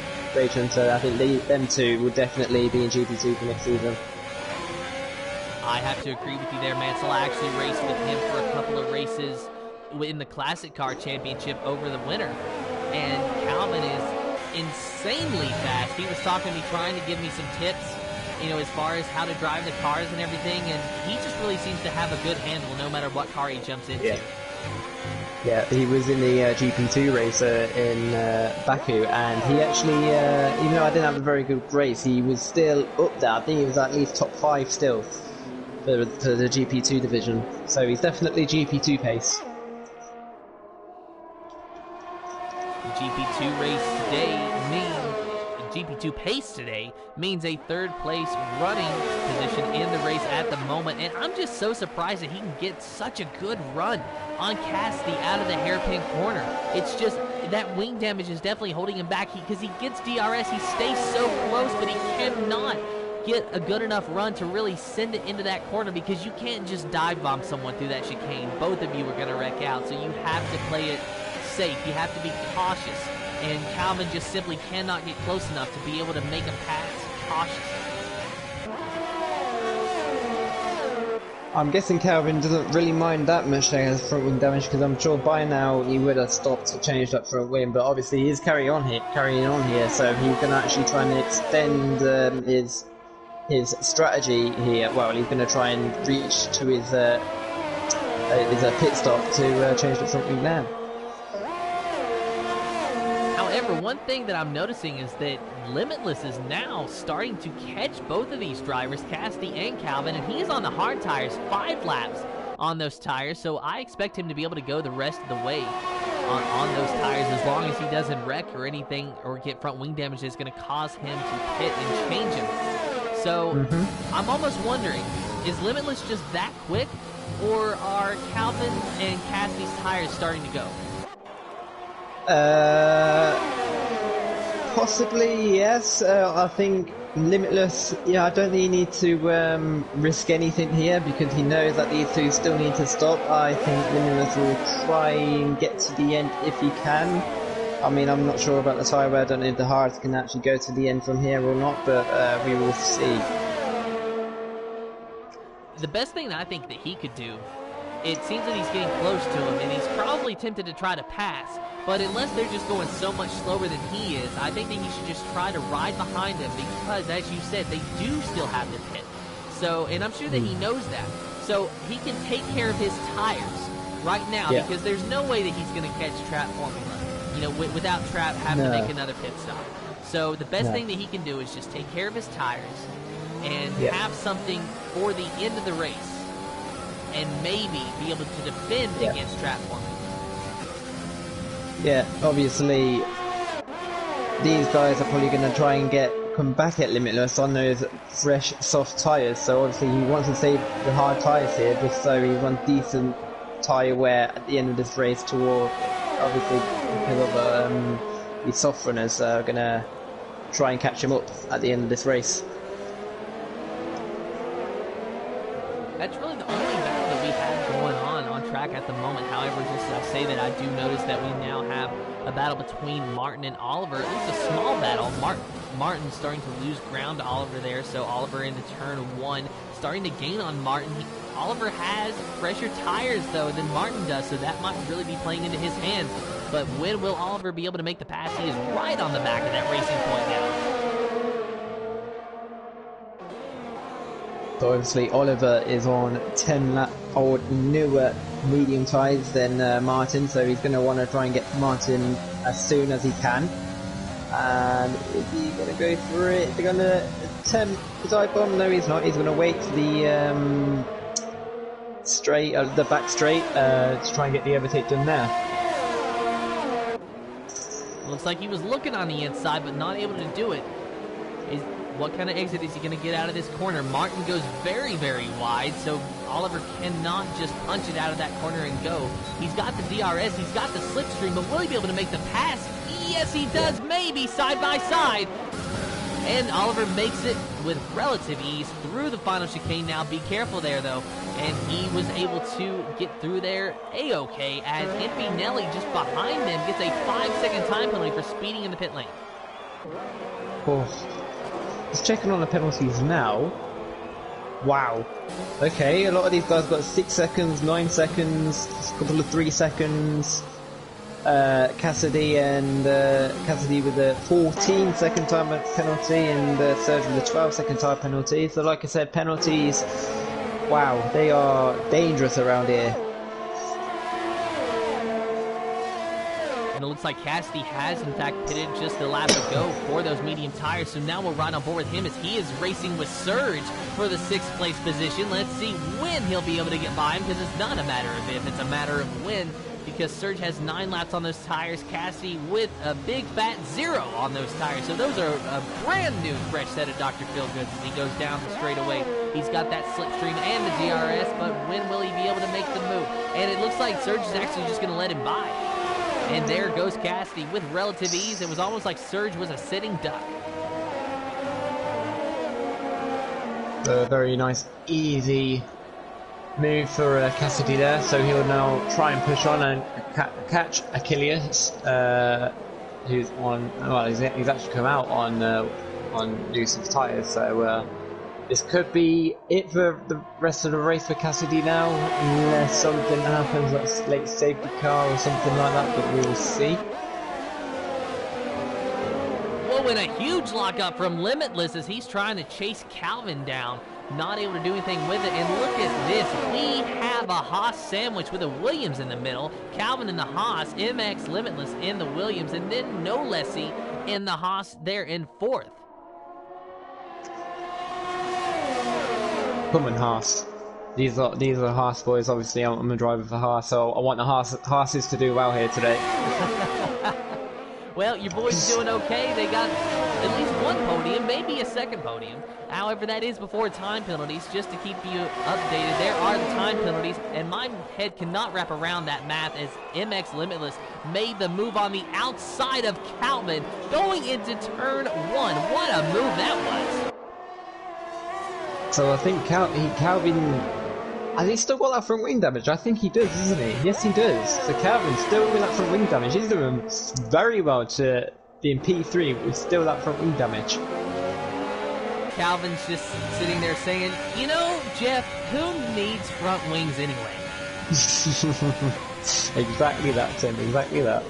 Hunter. I think them two will definitely be in GP2 for next season. I have to agree with you there, Mansell. I actually raced with him for a couple of races in the Classic Car Championship over the winter, and Calvin is insanely fast. He was talking to me, trying to give me some tips, you know, as far as how to drive the cars and everything, and he just really seems to have a good handle no matter what car he jumps into. Yeah, he was in the GP2 race in Baku, and he actually, even though I didn't have a very good race, he was still up there. I think he was at least top 5 still for the GP2 division. So he's definitely GP2 pace. GP2 race today GP2 pace today means a third place running position in the race at the moment, and I'm just so surprised that he can get such a good run on Cassidy out of the hairpin corner. It's just that wing damage is definitely holding him back because he gets DRS, he stays so close, but he cannot get a good enough run to really send it into that corner, because you can't just dive bomb someone through that chicane. Both of you are going to wreck out, so you have to play it safe. You have to be cautious, and Calvin just simply cannot get close enough to be able to make a pass cautiously. I'm guessing Calvin doesn't really mind that much as front wing damage, because I'm sure by now he would have stopped to change that front wing, but obviously he is carrying on here, so he's going to actually try and extend his strategy here. Well, he's going to try and reach to his pit stop to change the front wing now. However, one thing that I'm noticing is that Limitless is now starting to catch both of these drivers, Cassidy and Calvin, and he is on the hard tires, 5 laps on those tires, so I expect him to be able to go the rest of the way on those tires as long as he doesn't wreck or anything or get front wing damage that's going to cause him to pit and change him. So I'm almost wondering, is Limitless just that quick, or are Calvin and Cassidy's tires starting to go? Possibly, yes. I think Limitless, I don't think you need to risk anything here, because he knows that these two still need to stop. I think Limitless will try and get to the end if he can. I mean, I'm not sure about the tyre wear. I don't know if the hards can actually go to the end from here or not, but we will see. The best thing that I think that he could do, it seems that he's getting close to him, and he's probably tempted to try to pass. But unless they're just going so much slower than he is, I think that he should just try to ride behind them, because, as you said, they do still have their pit. So, and I'm sure that he knows that. So he can take care of his tires right now, because there's no way that he's going to catch Trap Formula, without Trap having to make another pit stop. So the best thing that he can do is just take care of his tires and have something for the end of the race, and maybe be able to defend against Trap Formula. Yeah, obviously these guys are probably going to try and come back at Limitless on those fresh, soft tyres. So obviously he wants to save the hard tyres here, just so he wants decent tyre wear at the end of this race toward, obviously, because of these soft runners are going to try and catch him up at the end of this race. That's really the only battle that we have going on track at the moment. However, just to say that I do notice that we now have a battle between Martin and Oliver, at least a small battle. Martin's starting to lose ground to Oliver there, so Oliver into turn 1, starting to gain on Martin. Oliver has fresher tires, though, than Martin does, so that might really be playing into his hands. But when will Oliver be able to make the pass? He is right on the back of that racing point now. So obviously Oliver is on 10 lap old newer medium tyres than Martin, so he's going to want to try and get Martin as soon as he can. And is he going to go for it? Is he going to attempt the dive bomb? No, he's not. He's going to wait for the the back straight to try and get the overtake done there. Looks like he was looking on the inside, but not able to do it. What kind of exit is he going to get out of this corner? Martin goes very, very wide, so Oliver cannot just punch it out of that corner and go. He's got the DRS, he's got the slipstream, but will he be able to make the pass? Yes, he does, maybe, side by side. And Oliver makes it with relative ease through the final chicane. Now be careful there though. And he was able to get through there a-okay as Nelly just behind him gets a 5-second time penalty for speeding in the pit lane. Oh. Just checking on the penalties now. Wow. Okay, a lot of these guys got 6 seconds, 9 seconds, a couple of 3 seconds. Cassidy with a 14-second time penalty, and Serge with a 12-second time penalty. So like I said, penalties, wow, they are dangerous around here. And it looks like Cassidy has in fact pitted just a lap to go for those medium tires, so now we're right on board with him as he is racing with Serge for the 6th place position. Let's see when he'll be able to get by him, because it's not a matter of if, it's a matter of when, because Serge has 9 laps on those tires, Cassidy with a big fat 0 on those tires. So those are a brand new fresh set of Dr. Feelgoods as he goes down the straightaway. He's got that slipstream and the DRS, but when will he be able to make the move? And it looks like Serge is actually just going to let him by. And there goes Cassidy with relative ease. It was almost like Serge was a sitting duck. A very nice, easy move for Cassidy there. So he'll now try and push on and catch Achilles, who's on. Well, he's actually come out on new tyres. So this could be it for the rest of the race for Cassidy now, unless something happens, like late safety car or something like that, but we will see. Whoa, and a huge lockup from Limitless as he's trying to chase Calvin down. Not able to do anything with it, and look at this. We have a Haas sandwich with a Williams in the middle. Calvin in the Haas, MX Limitless in the Williams, and then No Lessie in the Haas there in 4th. Come on, Haas. These are Haas boys. Obviously, I'm a driver for Haas, so I want the Haases to do well here today. Well, your boys doing okay. They got at least 1 podium, maybe a 2nd podium. However, that is before time penalties. Just to keep you updated, there are the time penalties, and my head cannot wrap around that math as MX Limitless made the move on the outside of Calvin going into turn 1. What a move that was. So I think Calvin, has he still got that front wing damage? I think he does, doesn't he? Yes, he does. So Calvin still with that front wing damage. He's doing very well to be in P3 with still that front wing damage. Calvin's just sitting there saying, you know, Jeff, who needs front wings anyway? Exactly that, Tim. Exactly that.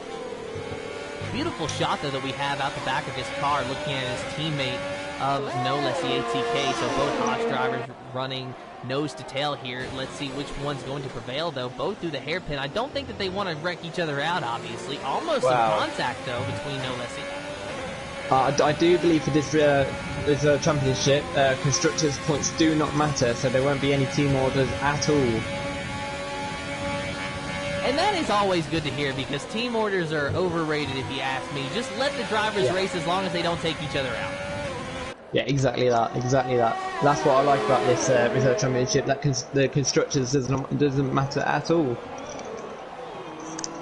Beautiful shot, though, that we have out the back of his car looking at his teammate of No Lessie ATK. So both Haas drivers running nose to tail here. Let's see which one's going to prevail, though. Both through the hairpin. I don't think that they want to wreck each other out, obviously. Almost some contact, though, between No Lessie. I do believe for this championship, constructors' points do not matter, so there won't be any team orders at all. And that is always good to hear, because team orders are overrated if you ask me. Just let the drivers race as long as they don't take each other out. Yeah, exactly that. Exactly that. That's what I like about this reserve championship. That the constructors doesn't matter at all.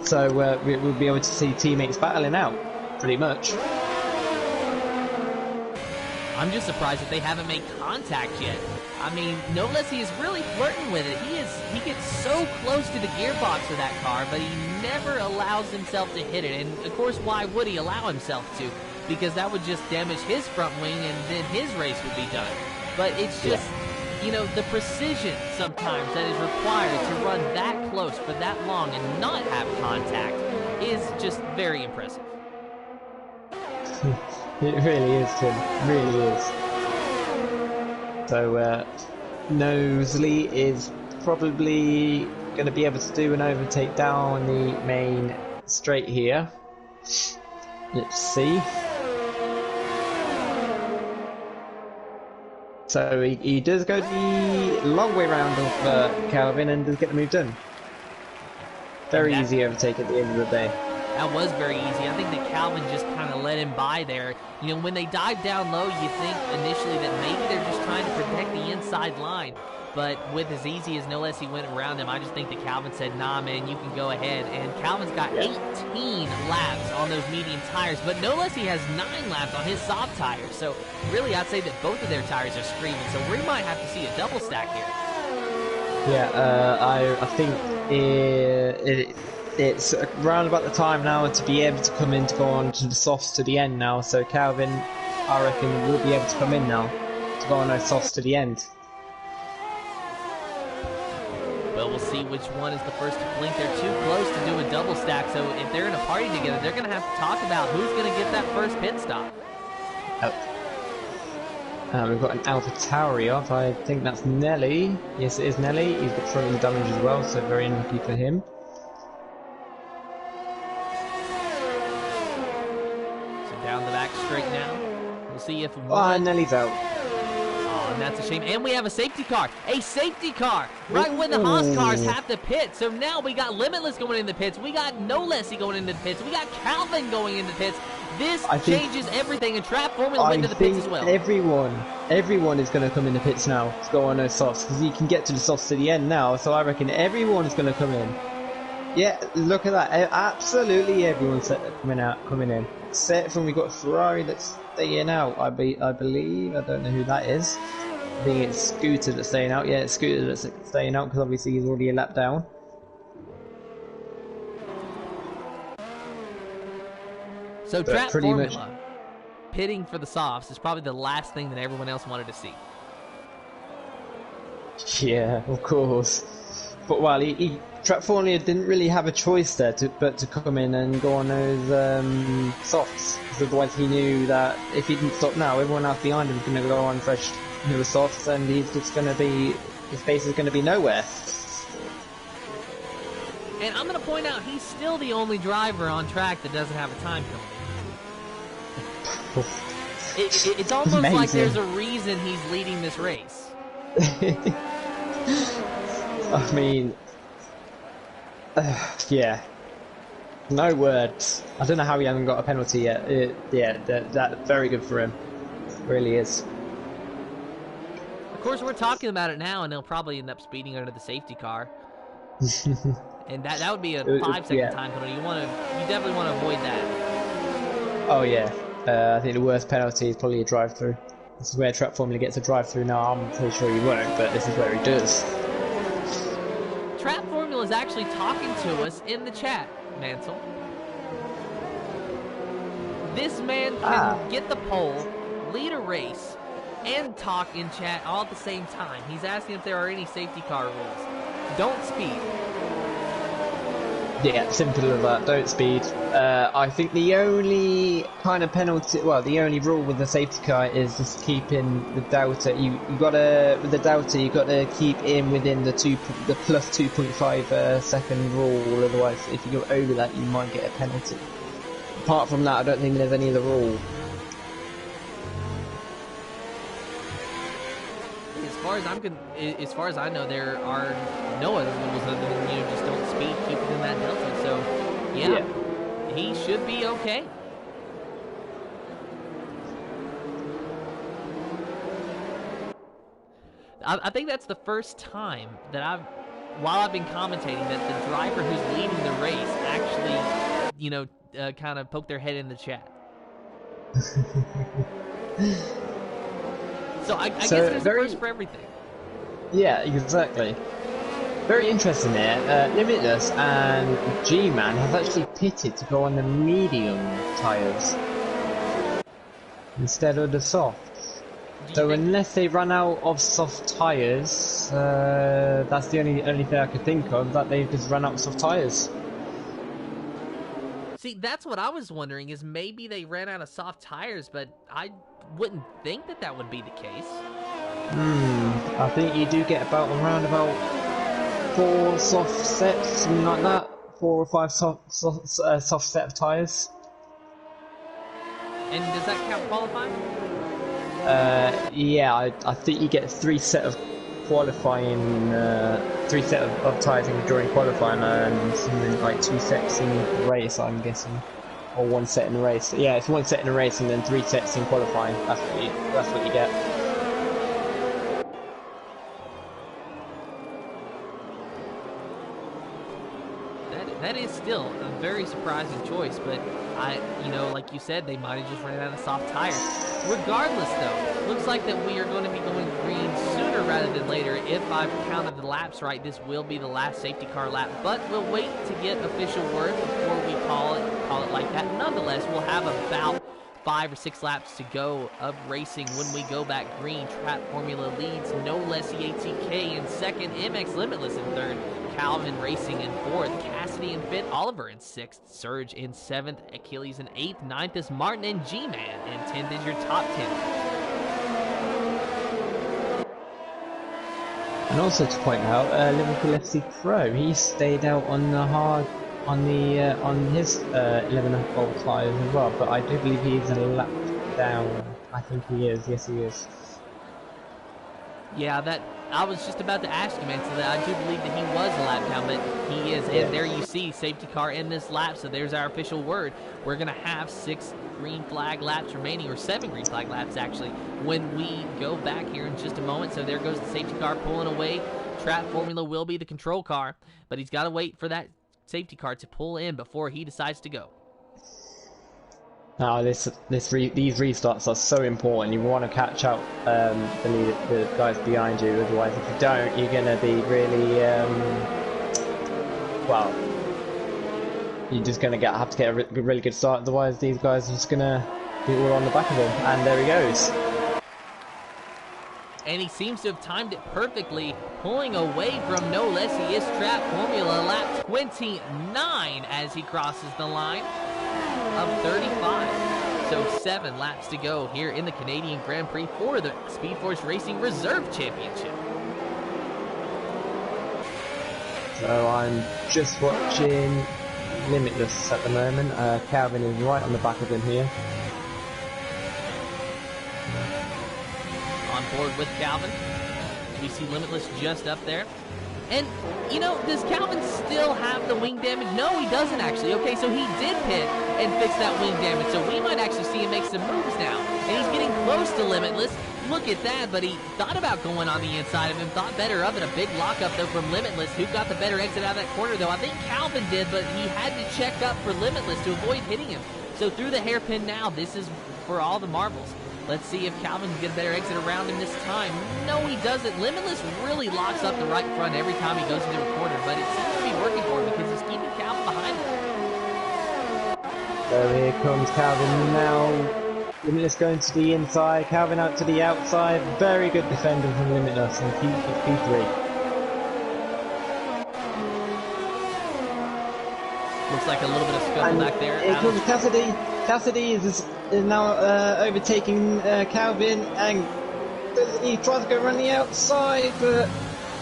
So we'll be able to see teammates battling out, pretty much. I'm just surprised that they haven't made contact yet. I mean, No Lessie is really flirting with it. He gets so close to the gearbox of that car, but he never allows himself to hit it. And of course, why would he allow himself to? Because that would just damage his front wing, and then his race would be done. But it's just, you know, the precision sometimes that is required to run that close for that long and not have contact is just very impressive. It really is, Tim. It really is. So, Knowsley is probably going to be able to do an overtake down the main straight here. Let's see. So he does go the long way round of Calvin and does get the move done. Very easy overtake at the end of the day. That was very easy. I think that Calvin just kind of let him by there. You know, when they dive down low, you think initially that maybe they're just trying to protect the inside line. But with as easy as No Lessie went around him, I just think that Calvin said, nah, man, you can go ahead. And Calvin's got 18 laps on on those medium tires, but no less he has 9 laps on his soft tires. So really, I'd say that both of their tires are screaming. So we might have to see a double stack here. Yeah, I think it's around about the time now to be able to come in to go on to the softs to the end now. So Calvin, I reckon, will be able to come in now to go on those softs to the end. Well, we'll see which one is the first to blink. They're too close to do a double stack, so if they're in a party together, they're going to have to talk about who's going to get that first pit stop. We've got an AlphaTauri off. I think that's Nelly. Yes, it is Nelly. He's got front wheel damage as well, so very unlucky for him. So down the back straight now. We'll see if Nelly's out. Oh, and that's a shame. And we have a safety car. A safety car! Right when the Haas cars have to pit. So now we got Limitless going in the pits. We got No Lessy going into the pits. We got Calvin going into the pits. This changes everything, and Trap Formula went into the pits as well. Everyone is going to come in the pits now to go on those softs, because you can get to the softs to the end now, so I reckon everyone is going to come in. Yeah, look at that. Absolutely everyone's coming in. Except from, we've got Ferrari that's staying out, I believe. I don't know who that is. I think it's Scooter that's staying out. Yeah, it's Scooter that's staying out, because obviously he's already a lap down. So Trap Formula, pitting for the softs is probably the last thing that everyone else wanted to see. Yeah, of course. But well, Trap Formula didn't really have a choice there but to come in and go on those softs. Because otherwise he knew that if he didn't stop now, everyone else behind him is going to go on fresh into the softs, and he's just going to be, his base is going to be nowhere. And I'm going to point out, he's still the only driver on track that doesn't have a time penalty. It's almost Amazing. like there's a reason he's leading this race. I mean, yeah, no words. I don't know how he hasn't got a penalty yet. Yeah, that's very good for him. It really is. Of course, we're talking about it now, and he'll probably end up speeding under the safety car. And that would be a 5-second time penalty. You definitely want to avoid that. Oh yeah. I think the worst penalty is probably a drive-through. This is where Trap Formula gets a drive-through now. I'm pretty sure he won't, but this is where he does. Trap Formula is actually talking to us in the chat, Mansell. This man can get the pole, lead a race, and talk in chat all at the same time. He's asking if there are any safety car rules. Don't speed. Yeah, simple as that. Don't speed. I think the only kind of penalty, well, the only rule with the safety car is just keeping the delta. You gotta, with the delta, you gotta keep in within the plus 2.5 second rule. Otherwise, if you go over that, you might get a penalty. Apart from that, I don't think there's any other rule. As far as I know, there are no other rules other than just don't speed, keep it in that delta. So, yeah. He should be okay. I think that's the first time that while I've been commentating, that the driver who's leading the race actually, kind of poked their head in the chat. So I guess there's a first for everything. Yeah, exactly. Very interesting there. Limitless and G-Man have actually pitted to go on the medium tyres instead of the softs. So unless they run out of soft tyres, that's the only thing I could think of, that they've just run out of soft tyres. See, that's what I was wondering, is maybe they ran out of soft tires, but I wouldn't think that would be the case. I think you do get around about 4 soft sets, something like that. 4 or 5 soft set of tyres. And does that count qualifying? Yeah, I think you get 3 set of qualifying, 3 set of tyres during qualifying, and something like 2 sets in the race, I'm guessing. Or 1 set in the race. Yeah, it's 1 set in the race and then 3 sets in qualifying. That's what you get. That is still a very surprising choice, but like you said, they might have just run out of soft tires. Regardless, though, looks like that we are going to be going green sooner rather than later. If I've counted the laps right, this will be the last safety car lap, but we'll wait to get official word before we call it like that. Nonetheless, we'll have about 5 or 6 laps to go of racing when we go back green. Trap Formula leads, no less EATK in second, MX Limitless in third, Calvin Racing in fourth, Cassidy in fifth, Oliver in sixth, Surge in seventh, Achilles in eighth, ninth is Martin, and G-Man in 10th is your top 10. And also to point out, Liverpool FC Pro, he stayed out on the hard on his 11-volt tyres as well, but I do believe he's a lap down. I think he is. Yes, he is. Yeah, that I was just about to ask you, man. So that I do believe that he was a lap down, but he is. And there you see safety car in this lap. So there's our official word. We're gonna have 6 green flag laps remaining, or 7 green flag laps actually, when we go back here in just a moment. So there goes the safety car pulling away. Trap Formula will be the control car, but he's got to wait for that safety car to pull in before he decides to go. Now these restarts are so important. You want to catch up the guys behind you. Otherwise, if you don't, you're going to be really well. You're just going to have to get a really good start. Otherwise, these guys are just going to be all on the back of him. And there he goes. And he seems to have timed it perfectly, pulling away from no less he is Trap Formula lap 29 as he crosses the line of 35. So 7 laps to go here in the Canadian Grand Prix for the Speed Force Racing Reserve Championship. So I'm just watching Limitless at the moment. Calvin is right on the back of him here. On board with Calvin. We see Limitless just up there. And, does Calvin still have the wing damage? No, he doesn't actually. Okay, so he did pit and fix that wing damage, so we might actually see him make some moves now. And he's getting close to Limitless. Look at that, but he thought about going on the inside of him, thought better of it. A big lockup, though, from Limitless. Who got the better exit out of that corner, though? I think Calvin did, but he had to check up for Limitless to avoid hitting him. So through the hairpin now, this is for all the marbles. Let's see if Calvin can get a better exit around him this time. No, he doesn't. Limitless really locks up the right front every time he goes into a corner, but it seems to be working for him because he's keeping Calvin behind him. So here comes Calvin now. Limitless going to the inside, Calvin out to the outside. Very good defender from Limitless and keeps P3. Looks like a little bit of scuttle back there. Here comes Cassidy. Cassidy is now overtaking Calvin, and he tries to go around the outside, but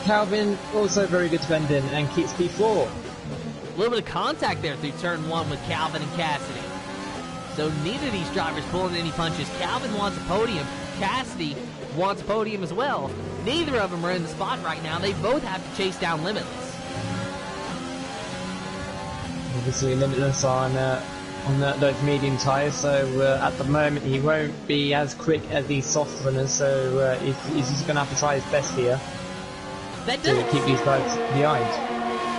Calvin also very good defending and keeps P4. A little bit of contact there through turn 1 with Calvin and Cassidy. So neither of these drivers pulling any punches. Calvin wants a podium. Cassidy wants a podium as well. Neither of them are in the spot right now. They both have to chase down Limitless. Obviously Limitless on those medium tyres, so at the moment he won't be as quick as these soft runners, so he's just going to have to try his best here to keep these guys behind.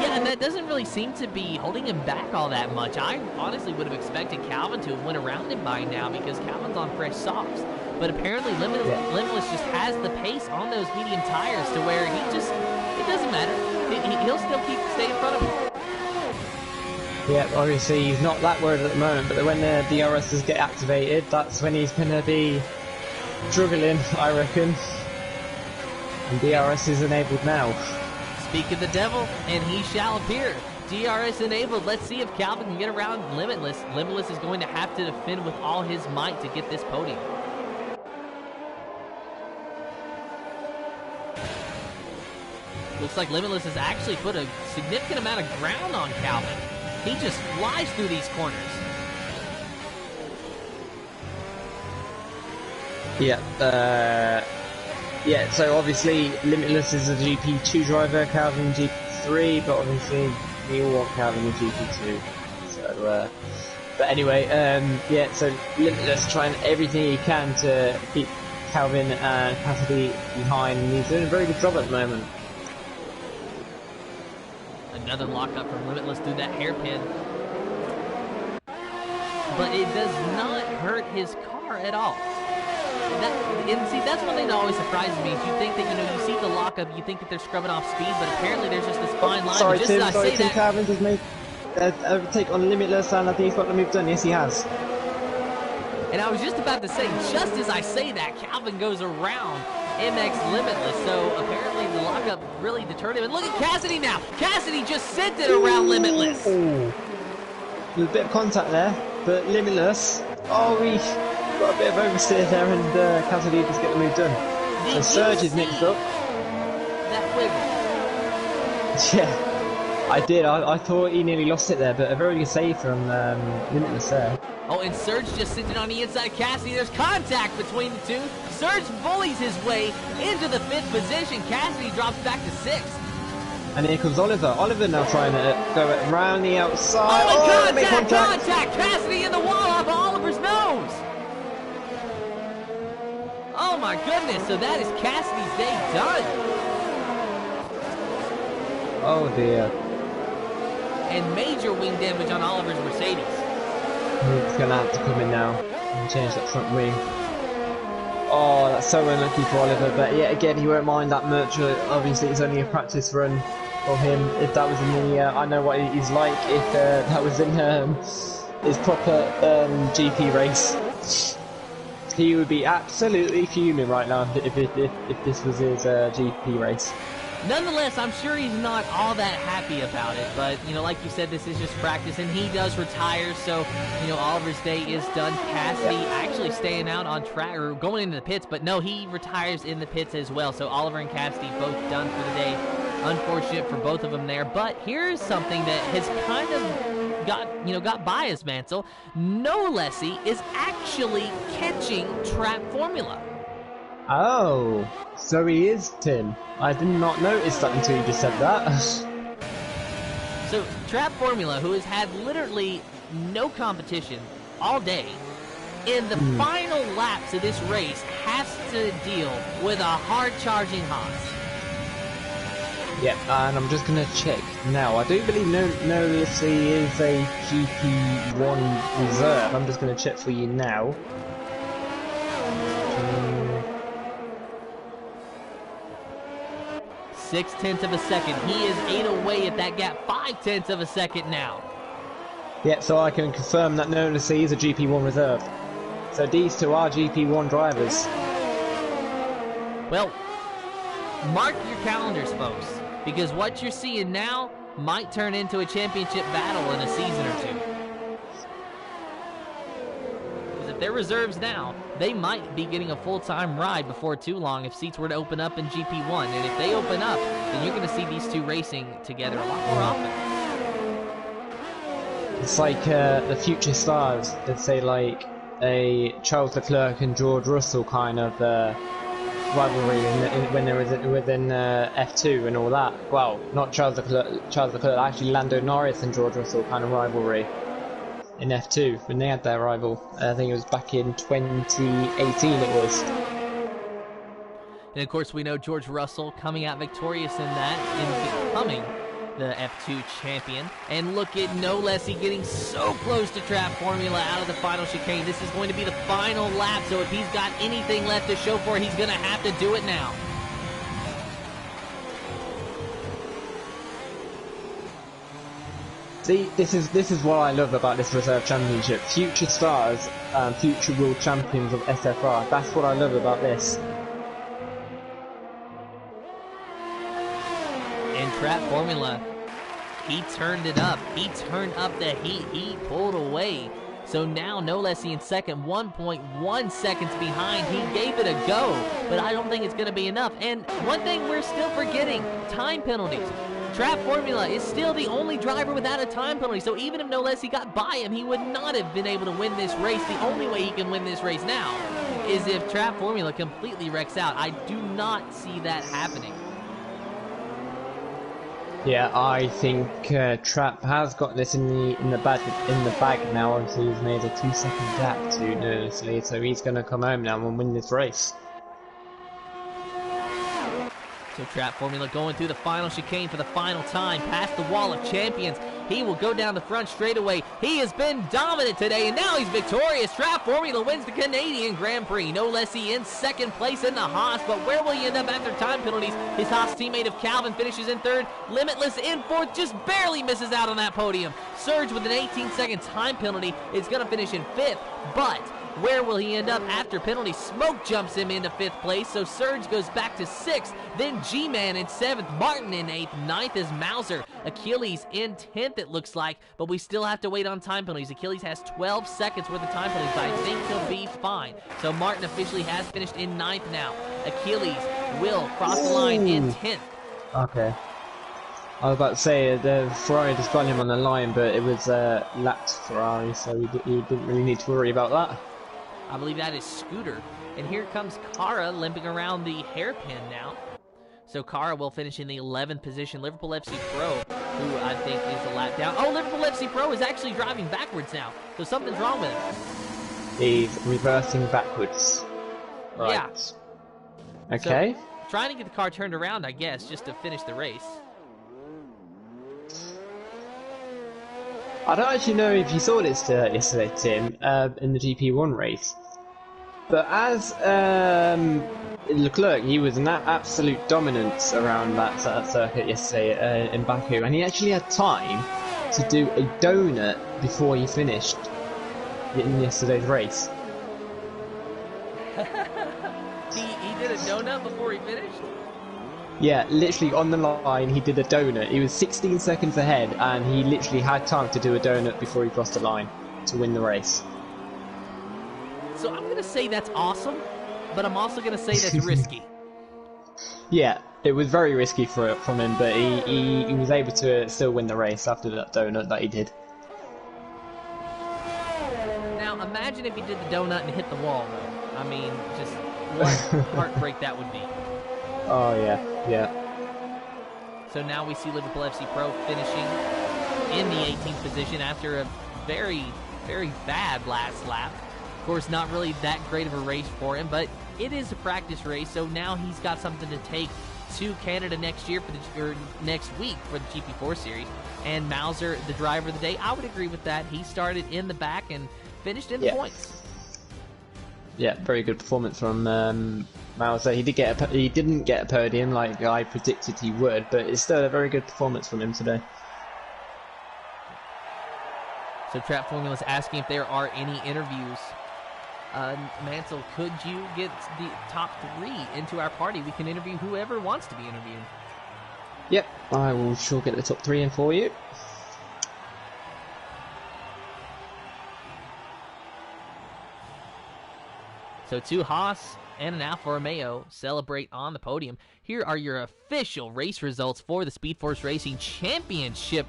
Yeah, and that doesn't really seem to be holding him back all that much. I honestly would have expected Calvin to have went around him by now because Calvin's on fresh softs. But apparently Limitless just has the pace on those medium tires to where it doesn't matter. He'll still stay in front of him. Yeah, obviously he's not that worried at the moment, but when the DRSs get activated, that's when he's going to be struggling, I reckon. And DRS is enabled now. Speak of the devil, and he shall appear. DRS enabled. Let's see if Calvin can get around Limitless. Limitless is going to have to defend with all his might to get this podium. Looks like Limitless has actually put a significant amount of ground on Calvin. He just flies through these corners. Yeah, so obviously Limitless is a GP2 driver, Calvin GP3, but obviously we all want Calvin in GP2. So, but anyway, so Limitless trying everything he can to keep Calvin and Cassidy behind, and he's doing a very good job at the moment. Another lockup from Limitless through that hairpin. but it does not hurt his car at all. And see, that's one thing that always surprises me. Is you think that, you see the lockup, you think that they're scrubbing off speed, but apparently there's just this fine line. Sorry, just Tim. as I Sorry, say Tim that, Calvin has made overtake on Limitless, and I think he's got the move done. Yes, he has. and I was just about to say, just as I say that, Calvin goes around MX Limitless. So apparently the lockup really deterred him. And look at Cassidy now. Cassidy just sent it around Limitless. Ooh. There's a bit of contact there, but Limitless. Oh, we got a bit of oversteer there, and Cassidy just get the move done. So Surge is mixed up. That wiggle. Yeah, I did. I thought he nearly lost it there, but a very good save from Limitless there. Oh, and Surge just sitting on the inside of Cassidy. There's contact between the two. Surge bullies his way into the 5th position. Cassidy drops back to 6th. And here comes Oliver. Oliver now trying to go around the outside. Oh, make contact! Cassidy in the wall off of Oliver's nose! Oh my goodness, so that is Cassidy's day done. Oh dear. And major wing damage on Oliver's Mercedes. He's going to have to come in now and change that front wing. Oh, that's so unlucky for Oliver, but yeah, again, he won't mind that much. Obviously, it's only a practice run for him. If that was in the, I know what he's like if that was in his proper GP race. He would be absolutely fuming right now if this was his GP race. Nonetheless, I'm sure he's not all that happy about it, but, like you said, this is just practice, and he does retire, so, Oliver's day is done. Cassidy actually staying out on track, or going into the pits, but no, he retires in the pits as well, so Oliver and Cassidy both done for the day. Unfortunate for both of them there, but here's something that has kind of got by us, Mansell. No Lessie is actually catching Trap Formula. Oh, so he is, Tim. I did not notice that until you just said that. So, Trap Formula, who has had literally no competition all day, in the final laps of this race, has to deal with a hard-charging Haas. Yep, and I'm just going to check now. I do believe No Lessie is a GP1 reserve. I'm just going to check for you now. 0.6 of a second. He is 8 away at that gap. 0.5 of a second now. Yep, so I can confirm that No Lessie is a GP1 reserve. So these two are GP1 drivers. Well, mark your calendars, folks, because what you're seeing now might turn into a championship battle in a season or two. Because if they're reserves now, they might be getting a full-time ride before too long if seats were to open up in GP1. And if they open up, then you're going to see these two racing together a lot more often. It's like the future stars. Let's say like a Charles Leclerc and George Russell kind of rivalry when they were within F2 and all that. Well, not Charles Leclerc, actually Lando Norris and George Russell kind of rivalry in F2 when they had their rival. I think it was back in 2018 it was. And of course we know George Russell coming out victorious in that, in becoming the F2 champion. And look at No Lessie getting so close to Trap Formula out of the final chicane. This is going to be the final lap, so if he's got anything left to show for it, he's going to have to do it now. See, this is what I love about this reserve championship. Future stars, future world champions of SFR. That's what I love about this. In Trap Formula, he turned it up. He turned up the heat. He pulled away. So now No Lessie in second, 1.1 seconds behind. He gave it a go, but I don't think it's going to be enough. And one thing we're still forgetting, time penalties. Trap Formula is still the only driver without a time penalty, so even if No Lessie got by him, he would not have been able to win this race. The only way he can win this race now is if Trap Formula completely wrecks out. I do not see that happening. Yeah, I think Trap has got this in the bag now. Obviously, he's made a 2-second gap to No Lessie, so he's going to come home now and win this race. So Trap Formula going through the final chicane for the final time, past the wall of champions. He will go down the front straightaway. He has been dominant today, and now he's victorious. Trap Formula wins the Canadian Grand Prix. No less, he in second place in the Haas, but where will he end up after time penalties? His Haas teammate of Calvin finishes in third. Limitless in fourth, just barely misses out on that podium. Surge with an 18-second time penalty is going to finish in fifth, but where will he end up after penalty? Smoke jumps him into fifth place, so Surge goes back to sixth. Then G-Man in seventh, Martin in eighth, ninth is Mauser. Achilles in 10th, it looks like, but we still have to wait on time penalties. Achilles has 12 seconds worth of time penalties, but I think he'll be fine. So Martin officially has finished in ninth now. Achilles will cross the line in 10th. Okay. I was about to say the Ferrari just got him on the line, but it was lapped Ferrari, so you didn't really need to worry about that. I believe that is Scooter. And here comes Kara limping around the hairpin now. So Kara will finish in the 11th position. Liverpool FC Pro, who I think is a lap down. Oh, Liverpool FC Pro is actually driving backwards now. So something's wrong with him. He's reversing backwards. Right. Yeah. Okay. So, trying to get the car turned around, I guess, just to finish the race. I don't actually know if you saw this yesterday, Tim, in the GP1 race. But as Leclerc, he was in absolute dominance around that circuit yesterday in Baku, and he actually had time to do a donut before he finished in yesterday's race. He did a donut before he finished? Yeah, literally on the line, he did a donut. He was 16 seconds ahead, and he literally had time to do a donut before he crossed the line to win the race. So I'm going to say that's awesome, but I'm also going to say that's risky. Yeah, it was very risky from him, but he was able to still win the race after that donut that he did. Now, imagine if he did the donut and hit the wall, though. I mean, just what heartbreak that would be. Oh, yeah, yeah. So now we see Liverpool FC Pro finishing in the 18th position after a very, very bad last lap. Of course, not really that great of a race for him, but it is a practice race, so now he's got something to take to Canada next year or next week for the GP4 series. And Mauser, the driver of the day, I would agree with that. He started in the back and finished in the points. Yeah, very good performance from Mauser. He didn't get a podium like I predicted he would, but it's still a very good performance from him today. So Trap Formula's asking if there are any interviews. Mansell, could you get the top 3 into our party? We can interview whoever wants to be interviewed. Yep, I will sure get the top 3 in for you. So 2 Haas and an Alfa Romeo celebrate on the podium. Here are your official race results for the Speed Force Racing Championship,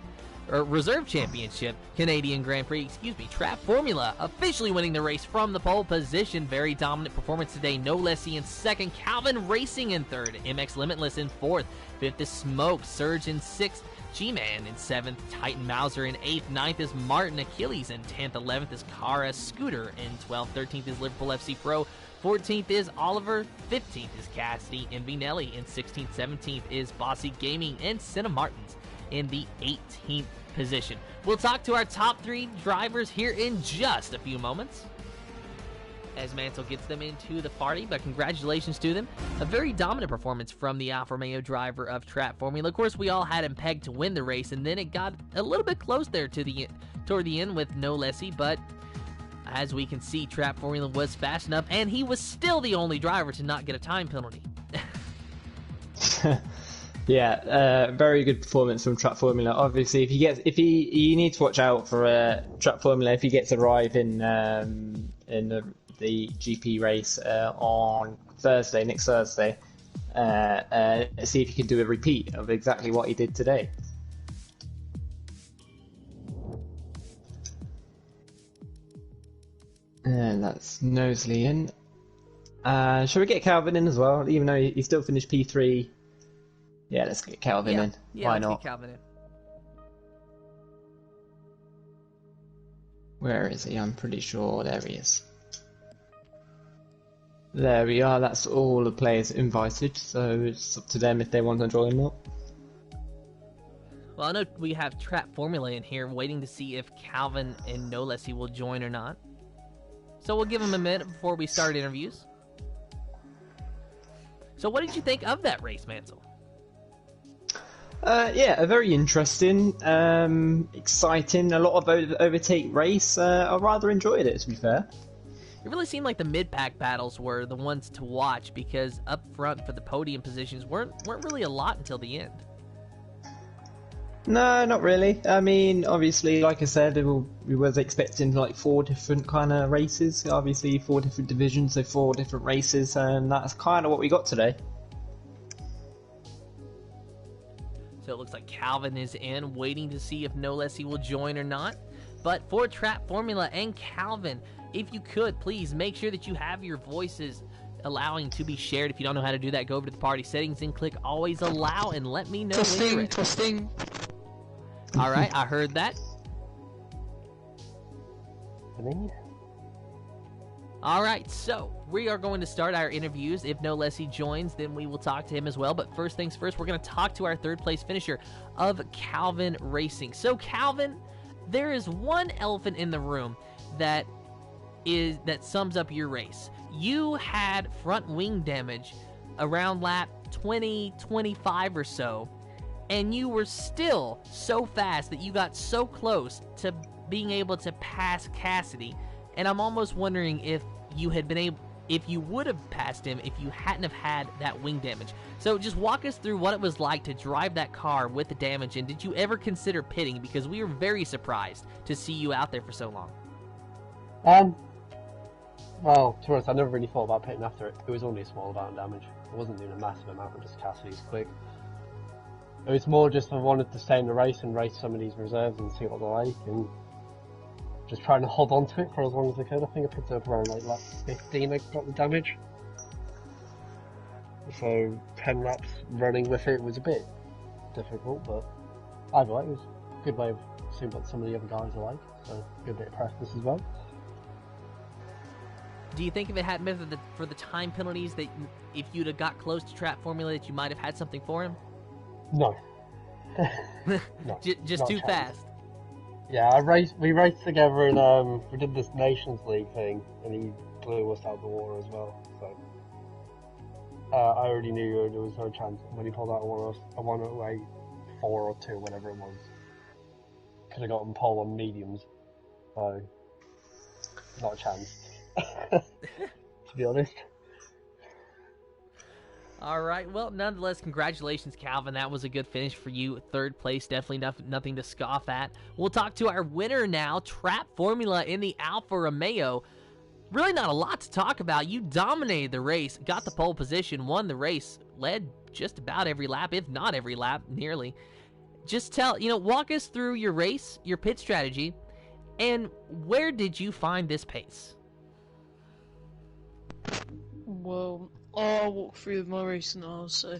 or Reserve Championship, Canadian Grand Prix, Trap Formula officially winning the race from the pole position. Very dominant performance today. No Lessie in second, Calvin Racing in third, MX Limitless in fourth, fifth is Smoke, Surge in sixth, G-Man in 7th, Titan Mauser in 8th, 9th is Martin, Achilles in 10th, 11th is Kara, Scooter in 12th, 13th is Liverpool FC Pro, 14th is Oliver, 15th is Cassidy, and Vinelli in 16th, 17th is Bossy Gaming, and Senna Martins in the 18th position. We'll talk to our top 3 drivers here in just a few moments as Mansell gets them into the party, but congratulations to them. A very dominant performance from the Alfa Romeo driver of Trap Formula. Of course, we all had him pegged to win the race, and then it got a little bit close there toward the end with no Lessie, but as we can see, Trap Formula was fast enough, and he was still the only driver to not get a time penalty. Yeah, very good performance from Trap Formula. Obviously, you need to watch out for Trap Formula if he gets a ride in the GP race on Thursday, next Thursday. See if he can do a repeat of exactly what he did today. And that's Nosley in. Shall we get Calvin in as well, even though he still finished P3? Yeah, let's get Calvin in. Yeah, Why let's not? get Calvin in. Where is he? I'm pretty sure there he is. There we are. That's all the players invited, so it's up to them if they want to join or not. Well, I know we have Trap Formula in here waiting to see if Calvin and No Lessie will join or not. So we'll give them a minute before we start interviews. So what did you think of that race, Mansell? Yeah, a very interesting, exciting, a lot of overtake race. I rather enjoyed it, to be fair. It really seemed like the mid-pack battles were the ones to watch because up front for the podium positions weren't really a lot until the end. No, not really. I mean, obviously, like I said, we was expecting like 4 different kind of races. Obviously, 4 different divisions, so 4 different races, and that's kind of what we got today. So it looks like Calvin is in, waiting to see if No Lessie will join or not. But for Trap Formula and Calvin, if you could, please make sure that you have your voices allowing to be shared. If you don't know how to do that, go over to the party settings and click always allow and let me know when you're ready. Testing. All right, I heard that. All right, so we are going to start our interviews. If No Lessie joins, then we will talk to him as well. But first things first, we're going to talk to our third place finisher of Calvin Racing. So Calvin, there is one elephant in the room that sums up your race. You had front wing damage around lap 20, 25 or so, and you were still so fast that you got so close to being able to pass Cassidy. And I'm almost wondering if you would have passed him if you hadn't have had that wing damage. So just walk us through what it was like to drive that car with the damage, and did you ever consider pitting? Because we were very surprised to see you out there for so long. Well, to be honest, I never really thought about pitting after it. It was only a small amount of damage. I wasn't doing a massive amount, but just Cassidy's quick. It was more just I wanted to stay in the race and race some of these reserves and see what they're like, and just trying to hold on to it for as long as I could. I think I picked it up around like lap 15 I got the damage. So 10 laps running with it was a bit difficult, but either way, it was a good way of seeing what some of the other guys are like. So good bit of practice as well. Do you think if it hadn't been for the time penalties, that if you'd have got close to Trap Formula, that you might have had something for him? No. No, just too fast. Yeah, we raced together and we did this Nations League thing, and he blew us out the water as well. So I already knew there was no chance when he pulled out a 108 4 or 2, whatever it was. Could have gotten pole on mediums, so not a chance. To be honest. All right, well, nonetheless, congratulations, Calvin. That was a good finish for you. Third place, definitely nothing to scoff at. We'll talk to our winner now, Trap Formula in the Alfa Romeo. Really not a lot to talk about. You dominated the race, got the pole position, won the race, led just about every lap, if not every lap, nearly. Just walk us through your race, your pit strategy, and where did you find this pace? Well, I'll walk through my race now. So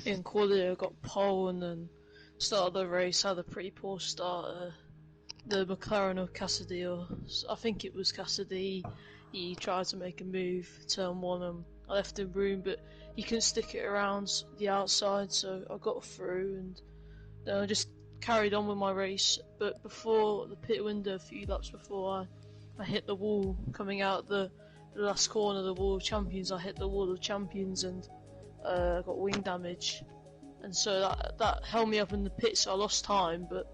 in quality I got pole, and then started the race, had a pretty poor start. The McLaren of Cassidy, or I think it was Cassidy, he tried to make a move, turn 1, and I left him room, but he couldn't stick it around the outside, so I got through, and then I just carried on with my race. But before the pit window, a few laps before I hit the wall coming out the last corner of the Wall of Champions, I hit the Wall of Champions and got wing damage, and so that held me up in the pit, so I lost time, but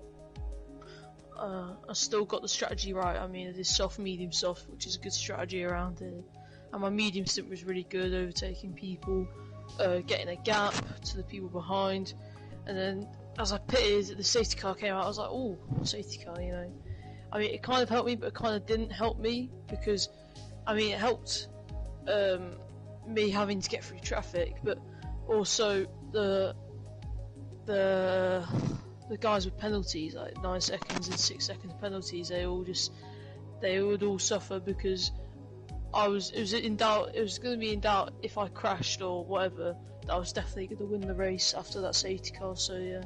I still got the strategy right. I mean, I did soft, medium, soft, which is a good strategy around here, and my medium stint was really good, overtaking people, getting a gap to the people behind, and then as I pitted, the safety car came out. I was like, oh, safety car, I mean, it kind of helped me, but it kind of didn't help me, because I mean, it helped me having to get through traffic, but also the guys with penalties, like 9 seconds and 6 seconds penalties, they would all suffer, because it was in doubt. It was going to be in doubt if I crashed or whatever. That I was definitely going to win the race after that safety car. So yeah,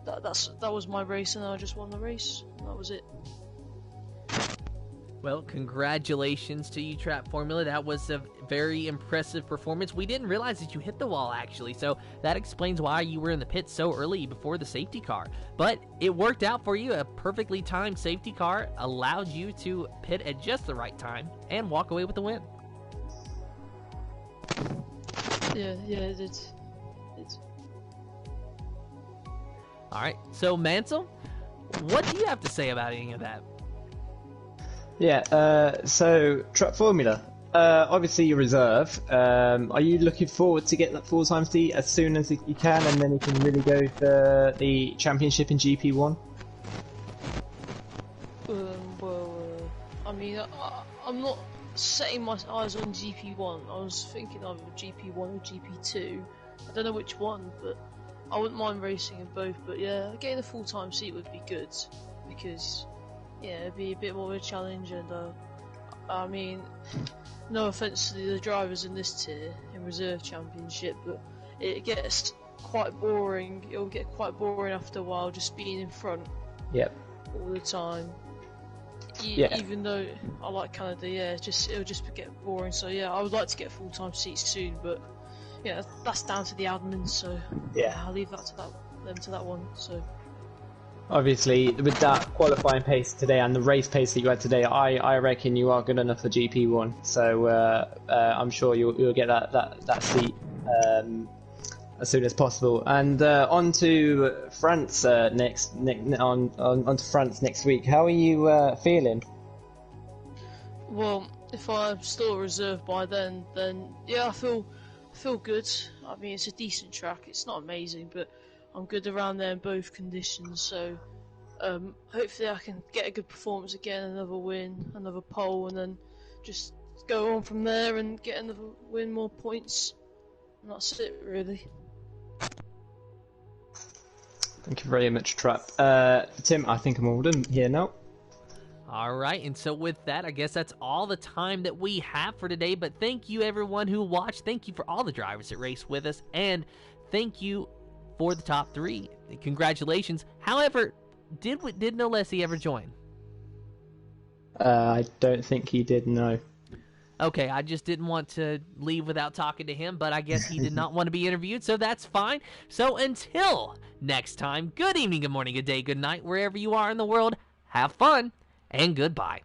that was my race, and I just won the race. And that was it. Well, congratulations to you, Trap Formula. That was a very impressive performance. We didn't realize that you hit the wall, actually, so that explains why you were in the pit so early before the safety car. But it worked out for you. A perfectly timed safety car allowed you to pit at just the right time and walk away with the win. Yeah, it did. All right, so Mansell, what do you have to say about any of that? Yeah, so Truck Formula. Obviously, you reserve. Are you looking forward to get that full-time seat as soon as you can, and then you can really go for the championship in GP1? I mean, I'm not setting my eyes on GP1. I was thinking either GP1 or GP2. I don't know which one, but I wouldn't mind racing in both. But yeah, getting a full-time seat would be good, because yeah, it'd be a bit more of a challenge. And I mean, no offense to the drivers in this tier in reserve championship, but it gets quite boring. It'll get quite boring after a while, just being in front. Yep. All the time. Yeah. Even though I like Canada, yeah, it'll just get boring. So yeah, I would like to get full-time seats soon, but yeah, that's down to the admin. So Yeah. I'll leave that to that one. So Obviously, with that qualifying pace today and the race pace that you had today, I reckon you are good enough for GP1. So I'm sure you'll get that seat as soon as possible. And on to France on to France next week. How are you feeling? well, if I'm still reserved by then yeah, I feel good. I mean, it's a decent track. It's not amazing, but I'm good around there in both conditions. So hopefully I can get a good performance again, another win, another pole, and then just go on from there and get another win, more points, and that's it really. Thank you very much, Trap. Tim, I think I'm all done here now. All right, and so with that, I guess that's all the time that we have for today. But thank you, everyone who watched. Thank you for all the drivers that raced with us, and thank you for the top 3. Congratulations. However, did Nolesi ever join? I don't think he did, no. Okay, I just didn't want to leave without talking to him, but I guess he did not want to be interviewed, so that's fine. So until next time, good evening, good morning, good day, good night, wherever you are in the world, have fun, and goodbye.